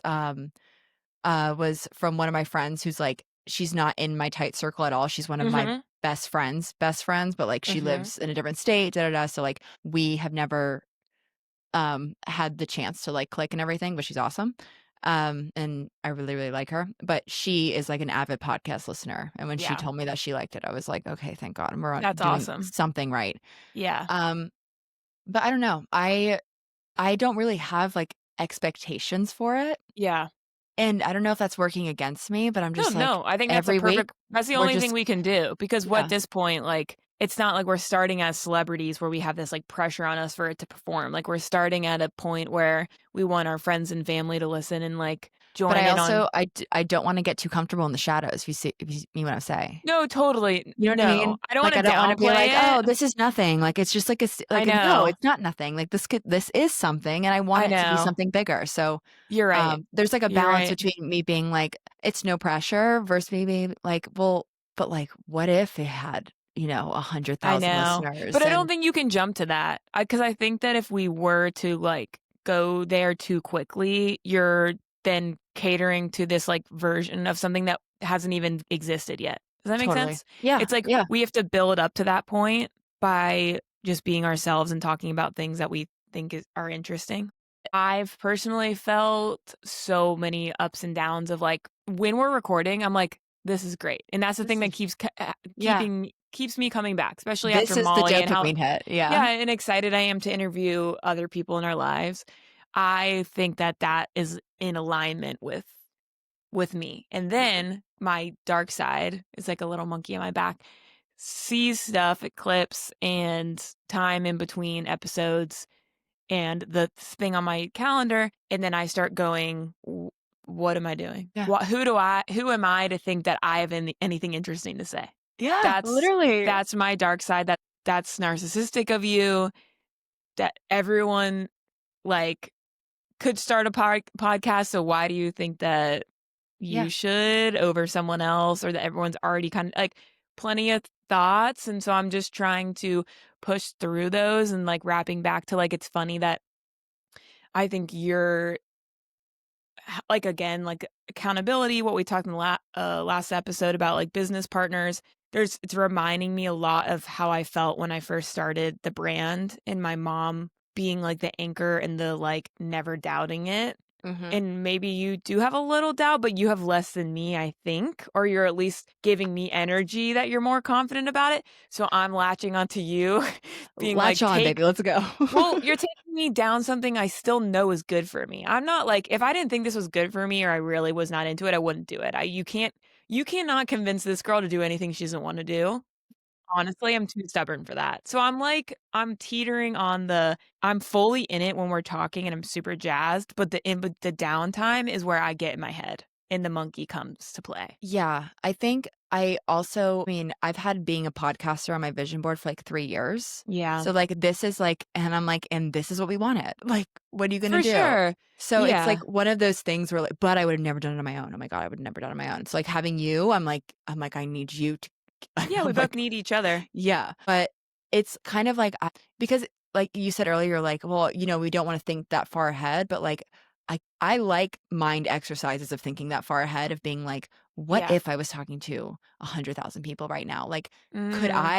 was from one of my friends who's like, she's not in my tight circle at all. She's one of my Mhm, best friends, but like she mhm. lives in a different state, da da da. So like we have never had the chance to, like, click and everything, but she's awesome. And I really, really like her, but she is, like, an avid podcast listener, and when she Yeah, told me that she liked it, I was like, "Okay, thank God, we're on that's doing awesome. something right." Yeah, Um, but I don't know, I don't really have, like, expectations for it, yeah. and I don't know if that's working against me, but I'm No, just like, no, I think every week, that's the we're only thing just we can do because at yeah. this point, like, it's not like we're starting as celebrities where we have this, like, pressure on us for it to perform. Like, we're starting at a point where we want our friends and family to listen and, like, But join I in on. also I don't wanna get too comfortable in the shadows, if you mean what I'm saying. No, totally. You know what I No, mean? I don't Like, wanna I don't wanna be like, downplay "Oh, it. this is nothing." Like, it's just like I no, know. it's not nothing. Like, this is something, and I want I it to be know. something bigger. So, You're right. there's, like, a You're balance right. between me being like, "It's no pressure," versus me being like, "Well, but, like, what if it had, I 100,000 know. But listeners?" I don't And think you can jump to that. Because I think that if we were to, like, go there too quickly, you're then catering to this, like, version of something that hasn't even existed yet. Does that make totally. sense? Yeah, It's like yeah, we have to build up to that point by just being ourselves and talking about things that we think are interesting. I've personally felt so many ups and downs of, like, when we're recording, I'm like, "This is great," and that's the this thing that is yeah. keeps me coming back, especially after This is the Molly and how dopamine hit, yeah, yeah. and excited I am to interview other people in our lives. I think that that is in alignment with me, and then my dark side is like a little monkey on my back, sees stuff, it clips, and time in between episodes and the thing on my calendar, and then I start going, What am I doing? Yeah. Who am I to think that I have anything interesting to say?" Yeah, That's literally. that's my dark side, that's narcissistic of you, that everyone, like, could start a podcast, so why do you think that Yeah. you should over someone else or that everyone's already kind of like, plenty of thoughts, and so I'm just trying to push through those and, like, wrapping back to, like, it's funny that I think you're like, again, like, accountability, what we talked in the last episode about, like, business partners, it's reminding me a lot of how I felt when I first started the brand and my mom being, like, the anchor and the, like, never doubting it. Mhm. And maybe you do have a little doubt, but you have less than me, I think, or you're at least giving me energy that you're more confident about it. So I'm latching onto you, being Latch like, on, baby, let's go. well, you're taking me down something I still know is good for me. I'm not like, if I didn't think this was good for me or I really was not into it, I wouldn't do it. You cannot convince this girl to do anything she doesn't want to do. Honestly, I'm too stubborn for that. So I'm like, I'm teetering on I'm fully in it when we're talking and I'm super jazzed, but the downtime is where I get in my head and the monkey comes to play. Yeah, I think I mean, I've had being a podcaster on my vision board for, like, 3 years. Yeah, So, like, this is, like and I'm like, "And this is what we wanted." Like, what are you gonna for do? sure. So, it's, like, Yeah. one of those things where, like but I would have never done it on my own. Oh my god, I would have never done it on my own. So, like, having you, I'm like, "I need you to" Yeah, we I'm both like need each other. yeah, but it's kind of like because, like you said earlier, like, well, we don't wanna think that far ahead, but, like, I like mind exercises of thinking that far ahead, of being like, "What Yeah. if I was talking to 100,000 people right now?" Like, Mm,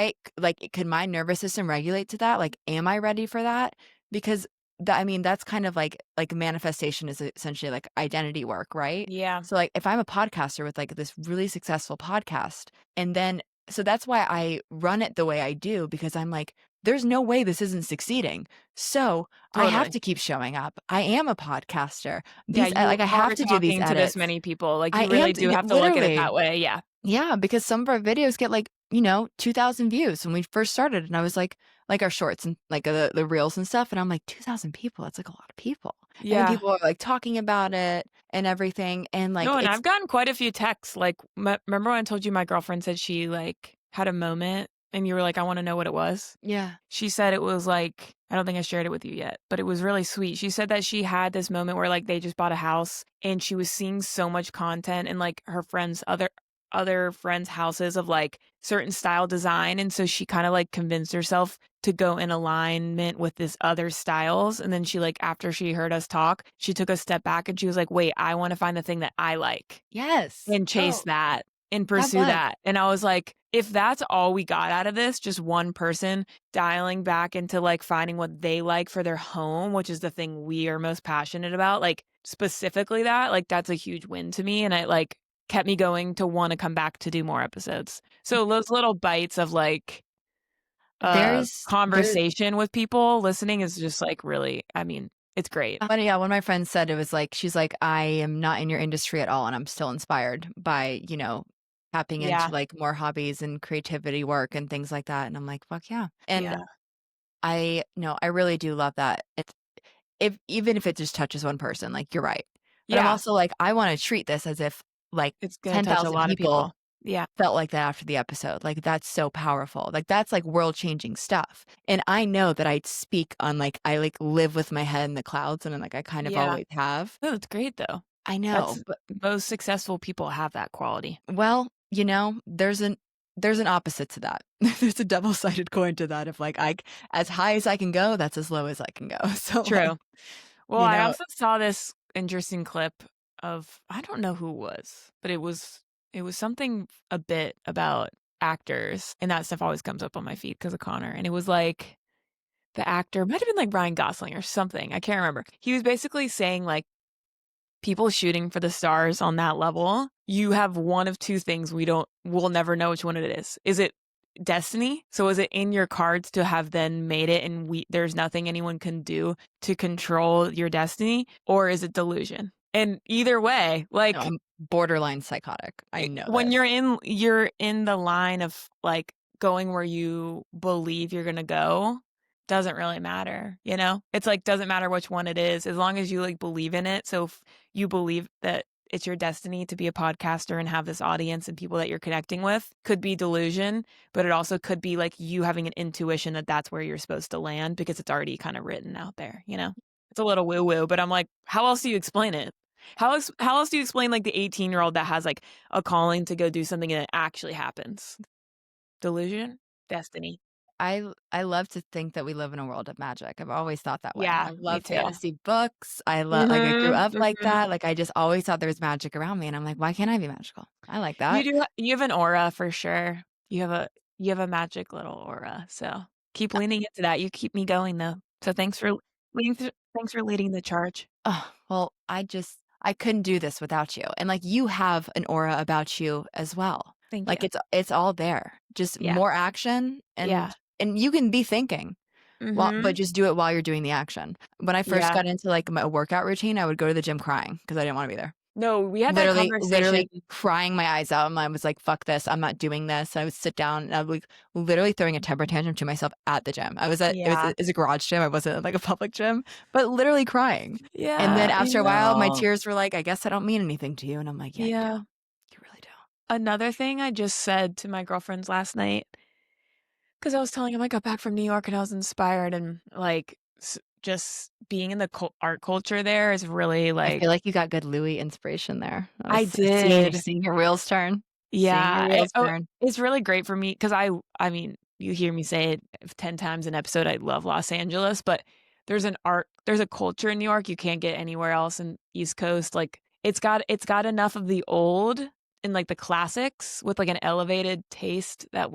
could my nervous system regulate to that? Like, am I ready for that? Because I mean, that's kind of like manifestation is essentially like identity work, right? yeah, So, like, if I'm a podcaster with, like, this really successful podcast, and then so that's why I run it the way I do, because I'm like, "There's no way this isn't succeeding." So, I have totally. to keep showing up. I am a podcaster. Yeah, Like, you I are have to do these talking to this edits. many people. Like, I you am really t do have to look at it literally. that way. Yeah. Yeah, because some of our videos get, like, 2,000 views when we first started, and I was like our shorts and, like, the reels and stuff, and I'm like, "2,000 people, that's, like, a lot of people." And then Yeah. people are, like, talking about it and everything, and, like, No, and it's I've gotten quite a few texts, like, remember when I told you my girlfriend said she, like, had a moment? and you were like, "I wanna know what it was?" Yeah. She said it was like I don't think I shared it with you yet, but it was really sweet. She said that she had this moment where, like, they just bought a house and she was seeing so much content in, like, her friends' other friends' houses of, like, certain style design, and so she kinda, like, convinced herself to go in alignment with this other styles, and then she, like, after she heard us talk, she took a step back and she was like, "Wait, I wanna find the thing that I like." Yes. And chase Oh, that and God pursue bless. that, and I was like, if that's all we got out of this, just one person dialing back into, like, finding what they like for their home, which is the thing we are most passionate about, like, specifically that, like, that's a huge win to me, and it, like, kept me going to wanna come back to do more episodes. So those little bites of, like, There's conversation with people listening is just, like, really I mean, it's great. But yeah, one of my friends said it was like she's like, "I am not in your industry at all, and I'm still inspired by, tapping into, Yeah, like, more hobbies and creativity work and things like that," and I'm like, "Fuck yeah." And yeah, I no, I really do love that. If even if it just touches one person, like, you're right. But I'm yeah, also like, I wanna treat this as if, like, it's gonna touch a 10,000 lot of people people. Yeah, felt like that after the episode. Like, that's so powerful. Like, that's, like, world-changing stuff. And I know that I speak on, like I, like, live with my head in the clouds, and, like, I kind of yeah. always have. No, that's great though. I That's know, but most successful people have that quality. well, there's an opposite to that. There's a double-sided coin to that of, like, as high as I can go, that's as low as I can go. So, like, True. Well, you I know also saw this interesting clip of I don't know who it was, but it was something a bit about actors, and that stuff always comes up on my feed because of Connor, and it was like the actor might have been like Ryan Gosling or something. I can't remember. He was basically saying like people shooting for the stars on that level, you have one of two things we'll never know which one it is. Is it destiny? So is it in your cards to have then made it and there's nothing anyone can do to control your destiny? Or is it delusion? And either way, no, like I'm borderline psychotic. I know when this. you're in the line of, like, going where you believe you're gonna go, doesn't really matter, you know? It's like, doesn't matter which one it is, as long as you, like, believe in it. So if you believe that it's your destiny to be a podcaster and have this audience and people that you're connecting with, could be delusion, but it also could be, like, you having an intuition that that's where you're supposed to land because it's already kinda written out there, you know? It's a little woo-woo, but I'm like, how else do you explain it? How else do you explain, like, the 18-year-old that has, like, a calling to go do something and it actually happens? Delusion? Destiny. I love to think that we live in a world of magic. I've always thought that way. Yeah, I me love too. fantasy books. I love like, I grew Mhm, up like mhm. that. Like, I just always thought there was magic around me, and I'm like, "Why can't I be magical?" I like You that. do you have an aura for sure. You have a magic little aura, so keep leaning into that. You keep me going, though. So thanks for leading the charge. Oh, well, I couldn't do this without you, and, like, you have an aura about you as well. Thank you. Like, it's all there. Just Yeah, more action, yeah. and you can be thinking, but Mhm. just do it while you're doing the action. When I first Yeah. got into, like, my workout routine, I would go to the gym crying because I didn't wanna be there. No, we had that conversation. Literally crying my eyes out, and I was like, "Fuck this, I'm not doing this." I would sit down, and I would, like, literally throwing a temper tantrum to myself at the gym. I was at Yeah. it was a garage gym, I wasn't at, like, a public gym, but literally crying. And then Yeah, I after a while, my know. tears were like, "I guess I don't mean anything to you," and I'm like, "Yeah, you do. Yeah. You really do." Another thing I just said to my girlfriends last night, because I was telling him I got back from New York and I was inspired and, like, just being in the art culture there is really, I like feel like you got good Louis inspiration there. I was I did. seeing your wheels turn. Seeing your Yeah, wheels turn. it's really great for me because I mean, you hear me say it 10 times an episode, I love Los Angeles, but there's a culture in New York you can't get anywhere else in East Coast, like, it's got enough of the old and, like, the classics with, like, an elevated taste that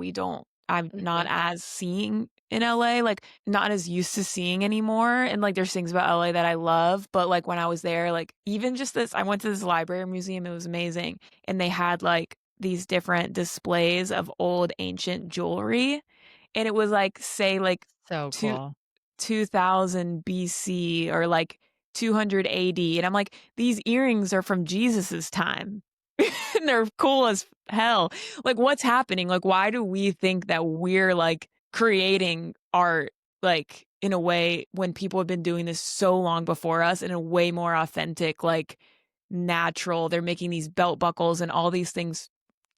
I'm not Mhm. as seeing in LA, like, not as used to seeing anymore, and, like, there's things about LA that I love, but, like, when I was there, like, even just this I went to this library museum, it was amazing, and they had, like, these different displays of old ancient jewelry, and it was, like, say, like, So two cool. 2000 BC or, like, 200 AD, and I'm like, "These earrings are from Jesus's time, and they're cool as hell." Like, what's happening? Like, why do we think that we're, like, creating art, like, in a way when people have been doing this so long before us in a way more authentic, like, natural they're making these belt buckles and all these things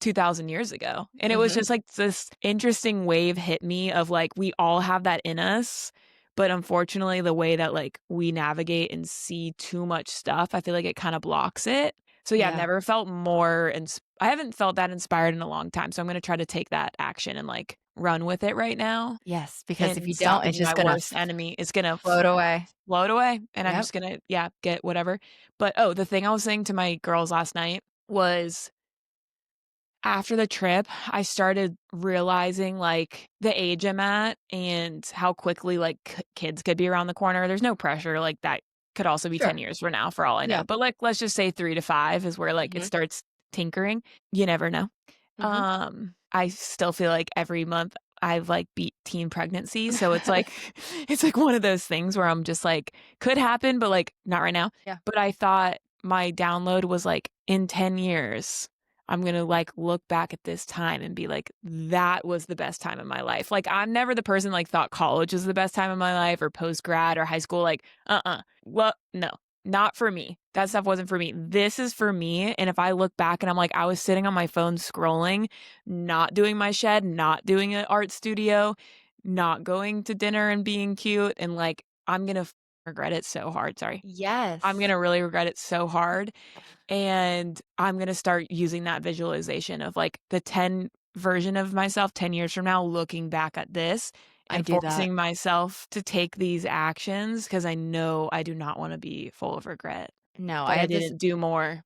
2,000 years ago. And it was Mhm. just like this interesting wave hit me of like, we all have that in us. But unfortunately, the way that like we navigate and see too much stuff, I feel like it kind of blocks it. So yeah, I've Yeah. never felt more, I haven't felt that inspired in a long time. So I'm going to try to take that action and like run with it right now Yes, because if and you stop don't, it's being just my gonna worst enemy. It's going to float away. float away and I'm Yep. just going to, yeah, get whatever. But oh, the thing I was saying to my girls last night was after the trip, I started realizing, like, the age I'm at and how quickly, like, kids could be around the corner. There's no pressure, like, that could also be 10 Sure. years from now for all I know. Yeah. But, like, let's just say 3 to 5 is where, like, it Mhm. starts tinkering. You never know. Mhm. I still feel like every month I've, like, beat teen pregnancy, so it's like it's like one of those things where I'm just like, could happen, but, like, not right now. Yeah. But I thought my download was, like, in 10 years, I'm gonna, like, look back at this time and be like, "That was the best time of my life." Like, I'm never the person, like, thought college was the best time of my life or post-grad or high school, like, Well, no, not for me. That stuff wasn't for me. This is for me, and if I look back and I'm like, I was sitting on my phone scrolling, not doing my shed, not doing an art studio, not going to dinner and being cute, and, like, I'm gonna regret it so hard, sorry. I'm Yes. gonna really regret it so hard, and I'm gonna start using that visualization of, like, the 10 version of myself 10 years from now looking back at this I and do that. forcing myself to take these actions because I know I do not wanna be full of regret No, that I didn't do more.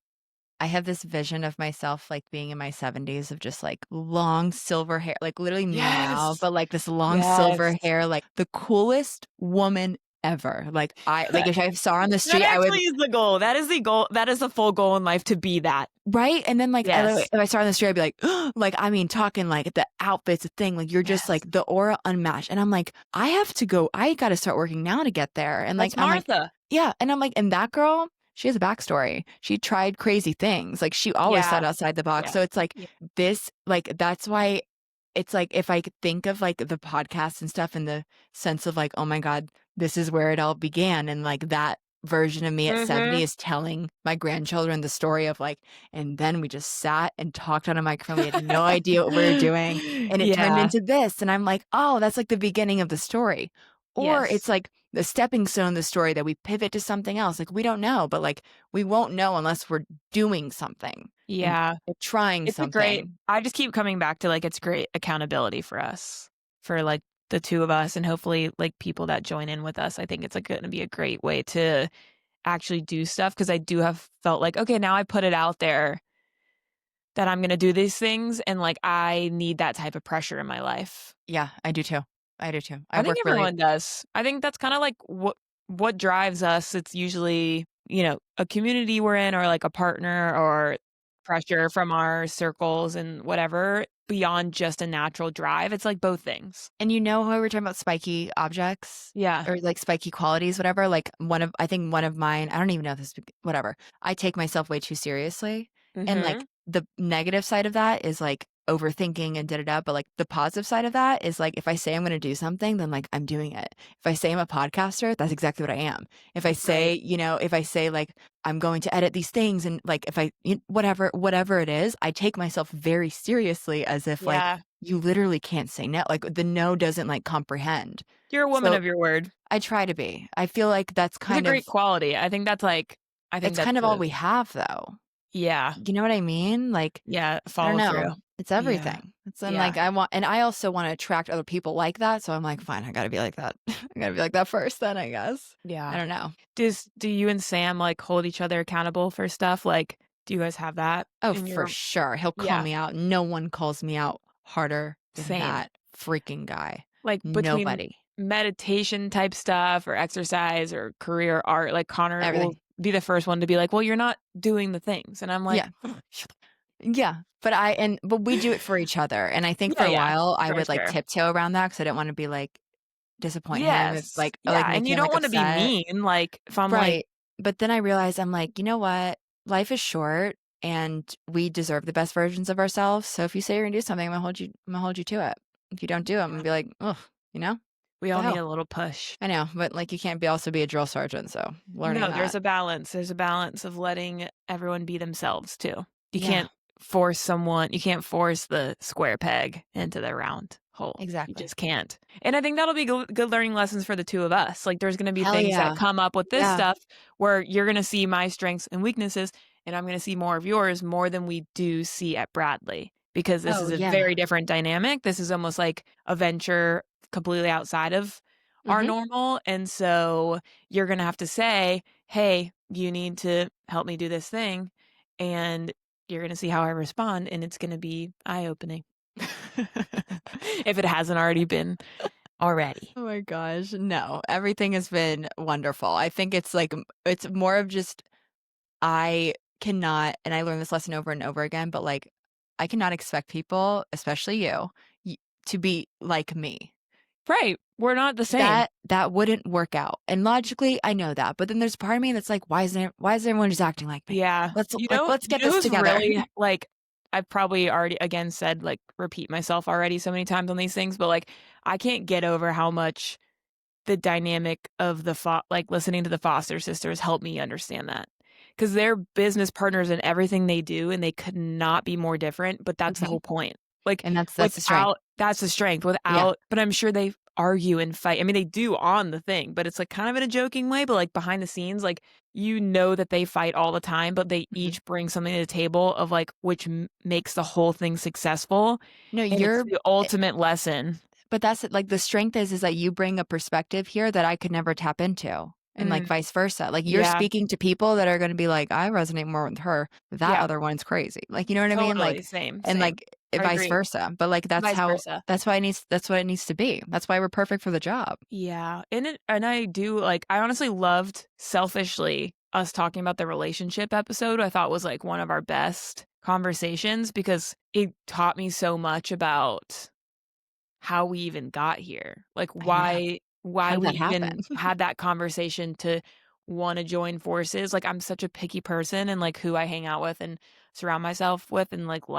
I have this vision of myself, like, being in my 70s of just, like, long silver hair, like, literally me now, Yes. but, like, this long silver Yes. hair, like, the coolest woman ever. Like, if I saw her on the That street, I would actually is the goal. That is the goal. That is the full goal in life to be that. right? And then, like, I literally Yes. if I saw her on the street, I'd be like, like, I mean, talking, like, the outfits, the thing, like, you're just, Yes. like, the aura unmatched, and I'm like, I gotta start working now to get there, and, like, That's I'm like Martha. yeah, and I'm like, and that girl, she has a backstory. She tried crazy things, like, she always thought Yeah. outside the box, Yeah. so it's like, Yeah. this like, that's why it's like, if I could think of, like, the podcast and stuff in the sense of, like, "Oh my god, this is where it all began," and, like, that version of me at 70 Mhm. is telling my grandchildren the story of, like, "And then we just sat and talked on a microphone, we had no idea what we were doing, and it turned Yeah. into this," and I'm like, "Oh, that's, like, the beginning of the story." Or it's, Yes. like, the stepping stone of the story that we pivot to something else, like, we don't know, but, like, we won't know unless we're doing something and Yeah. trying It's a great something. I just keep coming back to, like, it's great accountability for us, for, like, the 2 of us and hopefully, like, people that join in with us. I think it's, like, gonna be a great way to actually do stuff because I do have felt like, "Okay, now I put it out there that I'm gonna do these things," and, like, I need that type of pressure in my life. Yeah, I do too. I do too. I I think work really everyone does. I think that's kinda like what drives us. It's usually, a community we're in or, like, a partner or pressure from our circles and whatever beyond just a natural drive. It's like both things. and you know how we were talking about spiky objects Yeah. or, like, spiky qualities, whatever? Like, I think one of mine I don't even know if this whatever. I take myself way too seriously, and, like, Mhm. the negative side of that is, like, overthinking and da da da, but, like, the positive side of that is, like, if I say I'm gonna do something, then, like, I'm doing it. If I say I'm a podcaster, that's exactly what I am. If I say, Right. if I say, like, I'm going to edit these things and, like, if I whatever it is, I take myself very seriously as if, like, Yeah. you literally can't say no, like, the no doesn't, like, comprehend. You're a woman So, of your word. I try to be. I feel like It's a great quality. I think it's that's kind of all the we have, though. yeah. You know what I mean? Like, Yeah, I don't follow know. through. It's Yeah. everything. It's and, Yeah. like, I also wanna attract other people like that, so I'm like, "Fine, I gotta be like that. I gotta be like that first then, I guess." I Yeah. don't know. Do you and Sam, like, hold each other accountable for stuff? Like, do you guys have that Oh, in for your sure. He'll call yeah, me out. No one calls me out harder than same. that freaking guy. Like, between Nobody. meditation type stuff or exercise or career art, like, Connor will Everything. be the first one to be like, "Well, you're not doing the things." And I'm like, Yeah. Yeah, but we do it for each other, and I think for "Yeah, a yeah, while, I for would, like, sure." tiptoe around that because I didn't wanna be, like, disappoint him if, Yes. like, Yeah, and making you him, don't like, wanna be upset. mean, like, if I'm like Right, but then I realized I'm like, "You know what? Life is short, and we deserve the best versions of ourselves, so if you say you're gonna do something, I'm gonna hold you to it. If you don't do it, I'm gonna yeah, be like, ugh, you know? we The all need hell?" a little push. I know, but, like, you can't be also be a drill sergeant, so learning No, that. there's a balance of letting everyone be themselves too. You Yeah. can't you can't force the square peg into the round hole. You Exactly. just can't. And I think that'll be good learning lessons for the 2 of us. Like, there's gonna be Hell things that yeah. come up with this Yeah. stuff where you're gonna see my strengths and weaknesses, and I'm gonna see more of yours more than we do see at Bradley, because this Oh, is a yeah. very different dynamic. This is almost like a venture completely outside of our Mhm. normal, and so you're gonna have to say, "Hey, you need to help me do this thing," and you're gonna see how I respond, and it's gonna be eye-opening. If it hasn't already been already. Oh my gosh, no, everything has been wonderful. I think it's like it's more of just I cannot, and I learned this lesson over and over again, but like I cannot expect people, especially you, y to be like me. Right, we're not the same. That wouldn't work out, and logically, I know that, but then there's part of me that's like, why is everyone just acting like me? Yeah. Let's You get know this who's together. really, like, I've probably already again said, like, repeat myself already so many times on these things, but, like, I can't get over how much the dynamic of like, listening to the Foster sisters helped me understand that, because 'cause they're business partners in everything they do, and they could not be more different, but that's the Mhm, whole point. Like, and that's the strength. without that's the strength, Yeah, but I'm sure they argue and fight. I mean, they do on the thing, but it's, like, kind of in a joking way, but, like, behind the scenes, like, you know that they fight all the time, but they mhm. each bring something to the table of, like, which makes the whole thing successful, No, and it's you're the eh ultimate lesson. but that's it, like, the strength is that you bring a perspective here that I could never tap into, and, like, Mm, vice versa. Like, you're yeah, speaking to people that are gonna be like, "I resonate more with her. That yeah. other one's crazy." Like, you know what I mean? Totally, Like same, and, same. like, I vice agree. versa. But, like, Vice versa. that's what it needs to be. That's why we're perfect for the job. Yeah, and I do, like, I honestly loved, selfishly, us talking about the relationship episode. I thought was, like, one of our best conversations because it taught me so much about how we even got here. Like, I know. How why did we that happen? even had that conversation to wanna join forces. Like, I'm such a picky person and, like, who I hang out with and surround myself with and, like,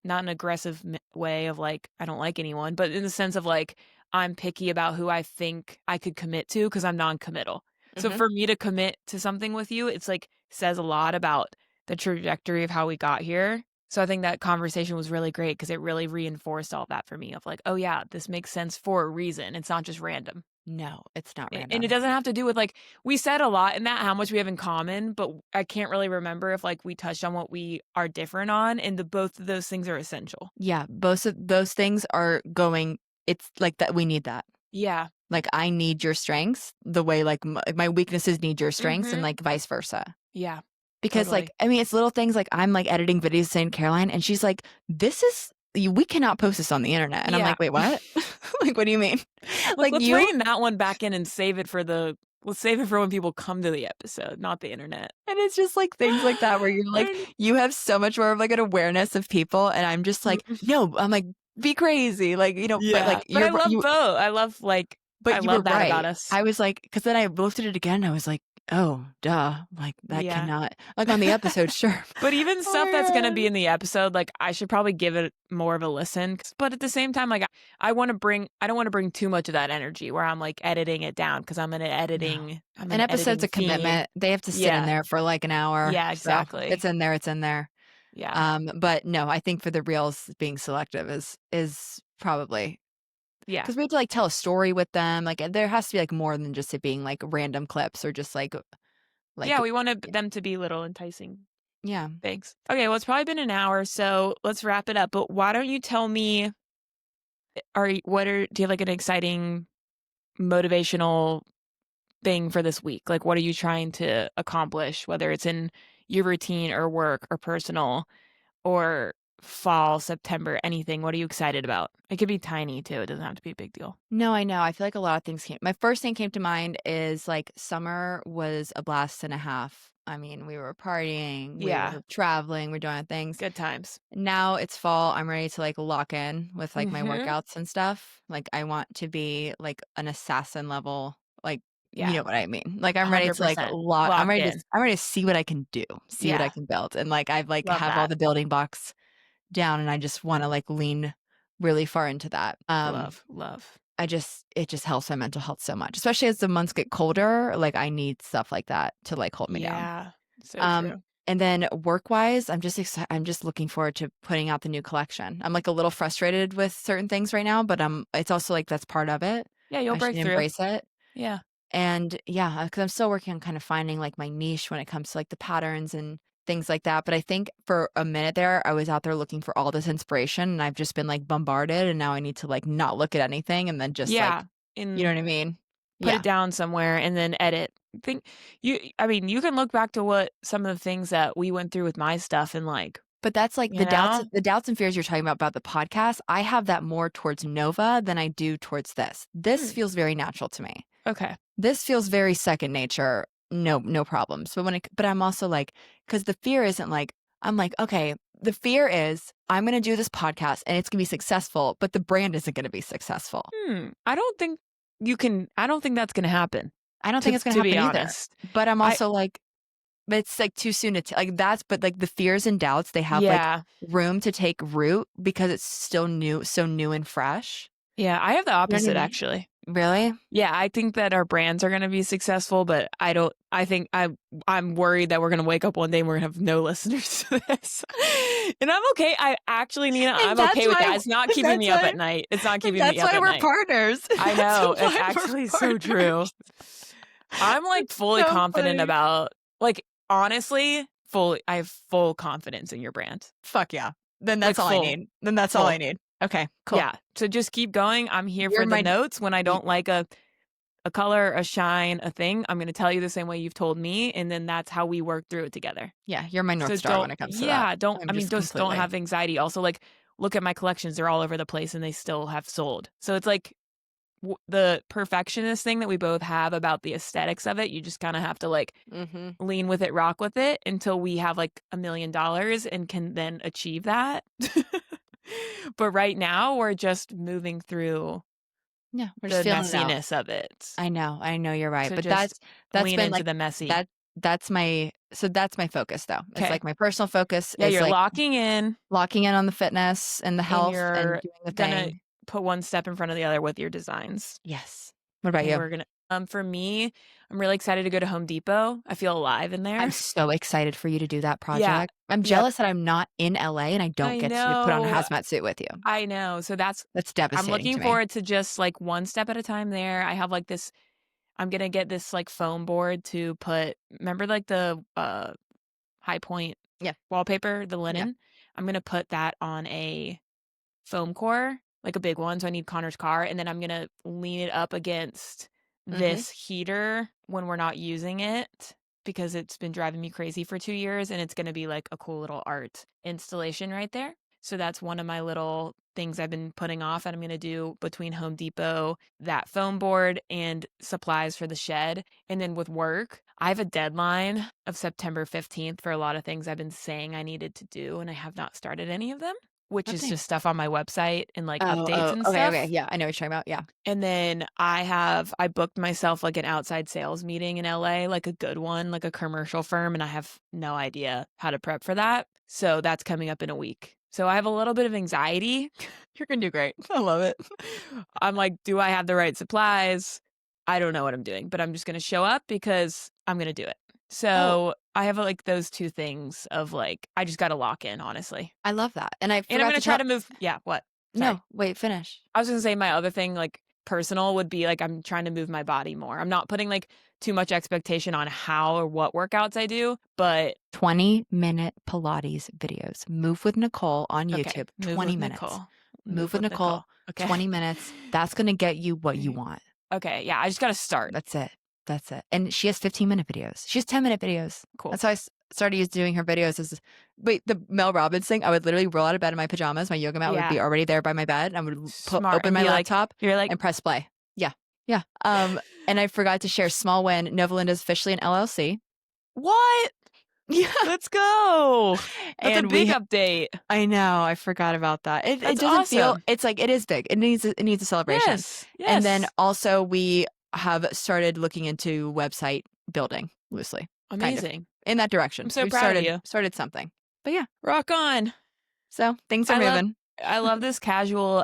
not an aggressive way of, like, I don't like anyone, but in the sense of, like, I'm picky about who I think I could commit to because 'cause I'm non-committal. So Mhm. for me to commit to something with you, it's, like, says a lot about the trajectory of how we got here. So I think that conversation was really great because it really reinforced all that for me of like, "Oh, yeah, this makes sense for a reason. It's not just random." No, it's not And it random. doesn't have to do with, like, we said a lot in that, how much we have in common, but I can't really remember if, like, we touched on what we are different on, and the both of those things are essential. Yeah, both of those things are going it's like that we need that. Yeah. Like, I need your strengths the way, like, my weaknesses need your strengths and, Mhm. like, vice versa. Yeah. Because, like, Totally. I mean, it's little things like I'm, like, editing videos saying Caroline, and she's like, "This is we cannot post this on the internet." And I'm Yeah. like, "Wait, what?" Like, "What do you mean?" Like, Like, let's you rein that one back in and save it for the let's save it for when people come to the episode, not the internet. and it's just, like, things like that where you're like, I you have so much more of, like, an awareness of people, and I'm just like, kn "No." I'm like, "Be crazy." Like, but, Yeah, like, but I love you both. I love, like I but you were love that about right. us. I was like, because then I looked at it again, I was like, "Oh, duh." Like, that Yeah. cannot like, on the episode, sure. But even Oh stuff that's gonna my be god. in the episode, like, I should probably give it more of a listen, but at the same time, like, I don't wanna bring too much of that energy where I'm, like, editing it down because No. I'm An an episode's editing a fiend. commitment. They have to sit in Yeah. there for, like, an hour, Yeah, so exactly. it's in there. Yeah. But no, I think for the reels, being selective is probably Yeah. because we have to, like, tell a story with them, like, there has to be, like, more than just it being, like, random clips or just, like Yeah, we wanted them to be little enticing yeah. things. Okay, well, it's probably been an hour, so let's wrap it up, but why don't you tell me, do you have, like, an exciting motivational thing for this week? Like, what are you trying to accomplish, whether it's in your routine or work or personal or fall, September, anything? What are you excited about? It could be tiny too. It doesn't have to be a big deal. No, I know. I feel like a lot of things came my first thing came to mind is, like, summer was a blast and a half. I mean, we were partying, we Yeah. were traveling, we're doing things. Good times. Now it's fall, I'm ready to, like, lock in with, like, my Mhm. workouts and stuff. Like, I want to be, like, an assassin level, like, you Yeah. know what I mean? Like, I'm ready to, like, 100%. Locked in. I'm ready to see what I can do, see what I Yeah. can build, and, like, I've, like, Love have all that. the building blocks down, and I just wanna, like, lean really far into that. Love, love. It just helps my mental health so much, especially as the months get colder, like, I need stuff like that to, like, hold me down. Yeah. So Um, true. And then work-wise, I'm just looking forward to putting out the new collection. I'm, like, a little frustrated with certain things right now, but, it's also, like, that's part of it. Yeah, you'll I should break through. embrace it. Yeah. And yeah, because I'm still working on kind of finding, like, my niche when it comes to, like, the patterns and things like that, but I think for a minute there, I was out there looking for all this inspiration, and I've just been, like, bombarded, and now I need to, like, not look at anything and then just, Yeah, like, you know and what I mean? put it Yeah. down somewhere and then edit. Think I mean, you can look back to what some of the things that we went through with my stuff and, like, But that's, like, you know? the doubts and fears you're talking about the podcast, I have that more towards Nova than I do towards this. This Hmm, feels very natural to me. okay. This feels very second nature, no problems. But I'm also like, because the fear isn't like, I'm like, "Okay, the fear is I'm gonna do this podcast and it's gonna be successful, but the brand isn't gonna be successful." I don't think that's gonna happen, I don't think it's gonna to be happen either. honest. But I'm I also like, but it's, like, too soon to like, that's but, like, the fears and doubts, they have, like, Yeah. room to take root because it's still new so new and fresh. Yeah, I have the You know what I opposite, mean? actually. Really? Yeah, I think that our brands are gonna be successful, but I think I'm worried that we're gonna wake up one day and we're gonna have no listeners to this. And I'm okay. I actually, Nina, And I'm okay with that. It's not and keeping me up at night. It's not keeping me that's up why at we're night. partners. I That's know. It's why we're actually so true. partners. I'm, like, It's fully so confident funny. about honestly, I have full confidence in your brand. Fuck yeah. Then Like, that's all I full. need. Then that's all I Full. need. Okay, cool. Yeah. So just keep going. I'm here You're for the my notes. When I y don't like a color, a shine, a thing, I'm gonna tell you the same way you've told me, and then that's how we work through it together. yeah, you're my North So Star when it comes to that. I'm I mean, just just don't completely have anxiety. Also, like, look at my collections, they're all over the place and they still have sold. So it's like the perfectionist thing that we both have about the aesthetics of it, you just kind of have to, like, mhm. lean with it, rock with it until we have like $1 million and can then achieve that. But right now, we're just moving through Yeah, we're just the feeling it out. messiness of it. I know you're right, So but just that's lean been, into like the messy. that that's my focus, though. It's, Okay. like, my personal focus Yeah, is, you're like, locking in locking in on the fitness and the and health and you're doing the gonna thing. put one step in front of the other with your designs. Yes. What about And you? we're gonna for me, I'm really excited to go to Home Depot. I feel alive in I'm there. so excited for you to do that Yeah. project. I'm Yep. jealous that I'm not in LA and I don't I get to put on a know. hazmat suit with you. I know. So That's I'm devastating looking to me. forward to just like one step at a time there. I have like this I'm gonna get this like foam board to put remember like the high point Yeah, wallpaper, the yeah. linen? I'm gonna put that on a foam core, like a big one, so I need Connor's car, and then I'm gonna lean it up against Mhm. this heater when we're not using it because it's been driving me crazy for 2 years, and it's gonna be like a cool little art installation right there. So that's one of my little things I've been putting off, and I'm gonna do between Home Depot, that foam board, and supplies for the shed. And then with work, I have a deadline of September 15th for a lot of things I've been saying I needed to do, and I have not started any of them, which What is thing? just stuff on my website and, like, Oh, updates oh, and okay, okay, stuff. yeah, I know what you're talking about, yeah. And then I booked myself, like, an outside sales meeting in LA, like a good one, like a commercial firm, and I have no idea how to prep for that. So that's coming up in a week. So I have a little bit of anxiety. You're gonna do great. I love it. I'm like, "Do I have the right supplies?" I don't know what I'm doing, but I'm just gonna show up because I'm gonna do it. Oh, So I have, like, those 2 things of, like, I just gotta lock in, honestly. I love that, and I And I'm forgot gonna to try tell to move yeah, what? Sorry. no, wait, finish. I was gonna say my other thing, like, personal would be, like, I'm trying to move my body more. I'm not putting, like, too much expectation on how or what workouts I do, but 20-minute Pilates videos. Move with Nicole on okay, YouTube, move 20 with minutes. Nicole. Move Move with with Nicole, Nicole. Okay. 20 minutes. That's gonna get you what you want. Okay, yeah, I just gotta start. That's it. That's it. And she has 15-minute videos. She has 10-minute videos. Cool. That's how started doing her videos is wait, the Mel Robbins thing, I would literally roll out of bed in my pajamas, my yoga mat would be Yeah, already there by my bed, I would smart, open and my be like laptop you're like, and press play. Yeah. Yeah. And I forgot to share small win, Novalinda's officially an LLC. "What? Yeah. Let's go." That's a And big update. I know, I forgot about that. It That's doesn't feel awesome. it's like it is big. It needs a celebration. Yes, And then yes. also we have started looking into website building loosely, kind of Amazing. in that I'm direction. so We've proud of you. started something. But yeah, Rock on. so things are I love moving. I love this casual,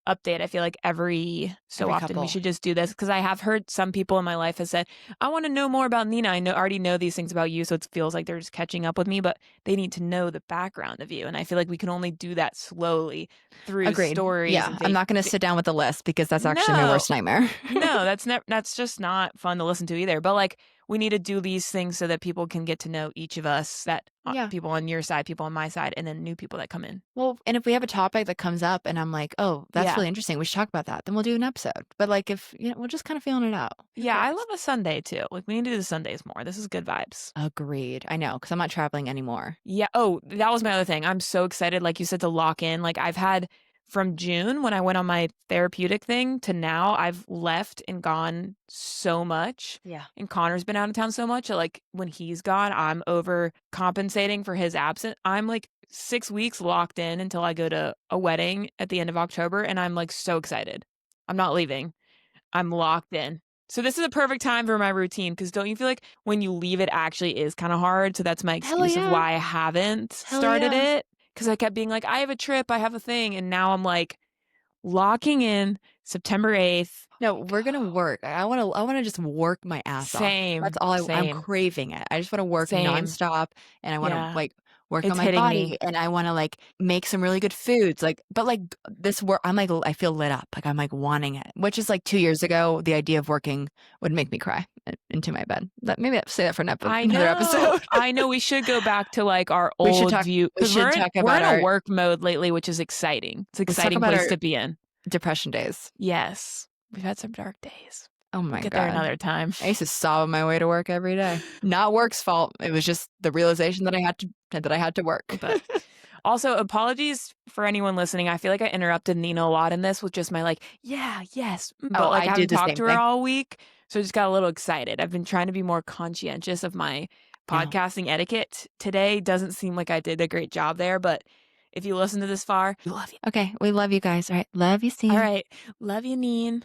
update. I feel like every so Every often we couple. should just do this because I have heard some people in my life have said, I want to know more about Nina. Already know these things about you, so it feels like they're just catching up with me, but they need to know the background of you. And I feel like we can only do that slowly through Agreed. stories Yeah, and I'm not gonna sit down with a list because that's actually my no, worst nightmare. no, that's just not fun to listen to either. But like we need to do these things so that people can get to know each of us, that Yeah. people on your side, people on my side, and then new people that come in. Well, and if we have a topic that comes up and I'm like, "Oh, that's Yeah. really interesting. We should talk about that." Then we'll do an episode. But like if, we're just kind of feeling it out. Who Yeah, I cares? love a Sunday too. Like we need to do the Sundays more. This is good vibes. Agreed. I know, because I'm not traveling anymore. Yeah. Oh, that was my other thing. I'm so excited, like you said, to lock in. Like I've had from June when I went on my therapeutic thing to now, I've left and gone so much. Yeah. And Connor's been out of town so much. So like when he's gone, I'm overcompensating for his absence. I'm like 6 weeks locked in until I go to a wedding at the end of October. And I'm like so excited. I'm not leaving. I'm locked in. So this is a perfect time for my routine because don't you feel like when you leave it actually is kind of hard? So that's my Hell excuse of yeah. why I haven't Hell started yeah. it because I kept being like, I have a trip, I have a thing. And now I'm like locking in September 8th. No, We we're gonna go. work. I wanna just work my ass off. That's Same, all I'm same, craving it. I just wanna work same. nonstop and I wanna Yeah, like work on it's my hitting body me. and I wanna like make some really good foods. Like but like this work I'm like I feel lit up. Like I'm like wanting it. Which is like 2 years ago, the idea of working would make me cry into my bed. That maybe I have to say that for another episode. I know we should go back to like our We should old talk view we because should talk we're about in a our work mode lately, which is exciting. It's an let's talk exciting about place our to be in. depression days. Yes. We've had some dark days. Oh We'll my get there God. another time. I used to sob on my way to work every day. Not work's fault. It was just the realization that I had to work. But also, apologies for anyone listening. I feel like I interrupted Nina a lot in this with just my like, yeah, yes. Oh, But like I I do haven't the talked same to her thing. all week. So I just got a little excited. I've been trying to be more conscientious of my No. podcasting etiquette. Today doesn't seem like I did a great job there, but if you listen to this far, we love you. Okay, we love you guys. All right, love you, All Sam. right. Love you, Neen.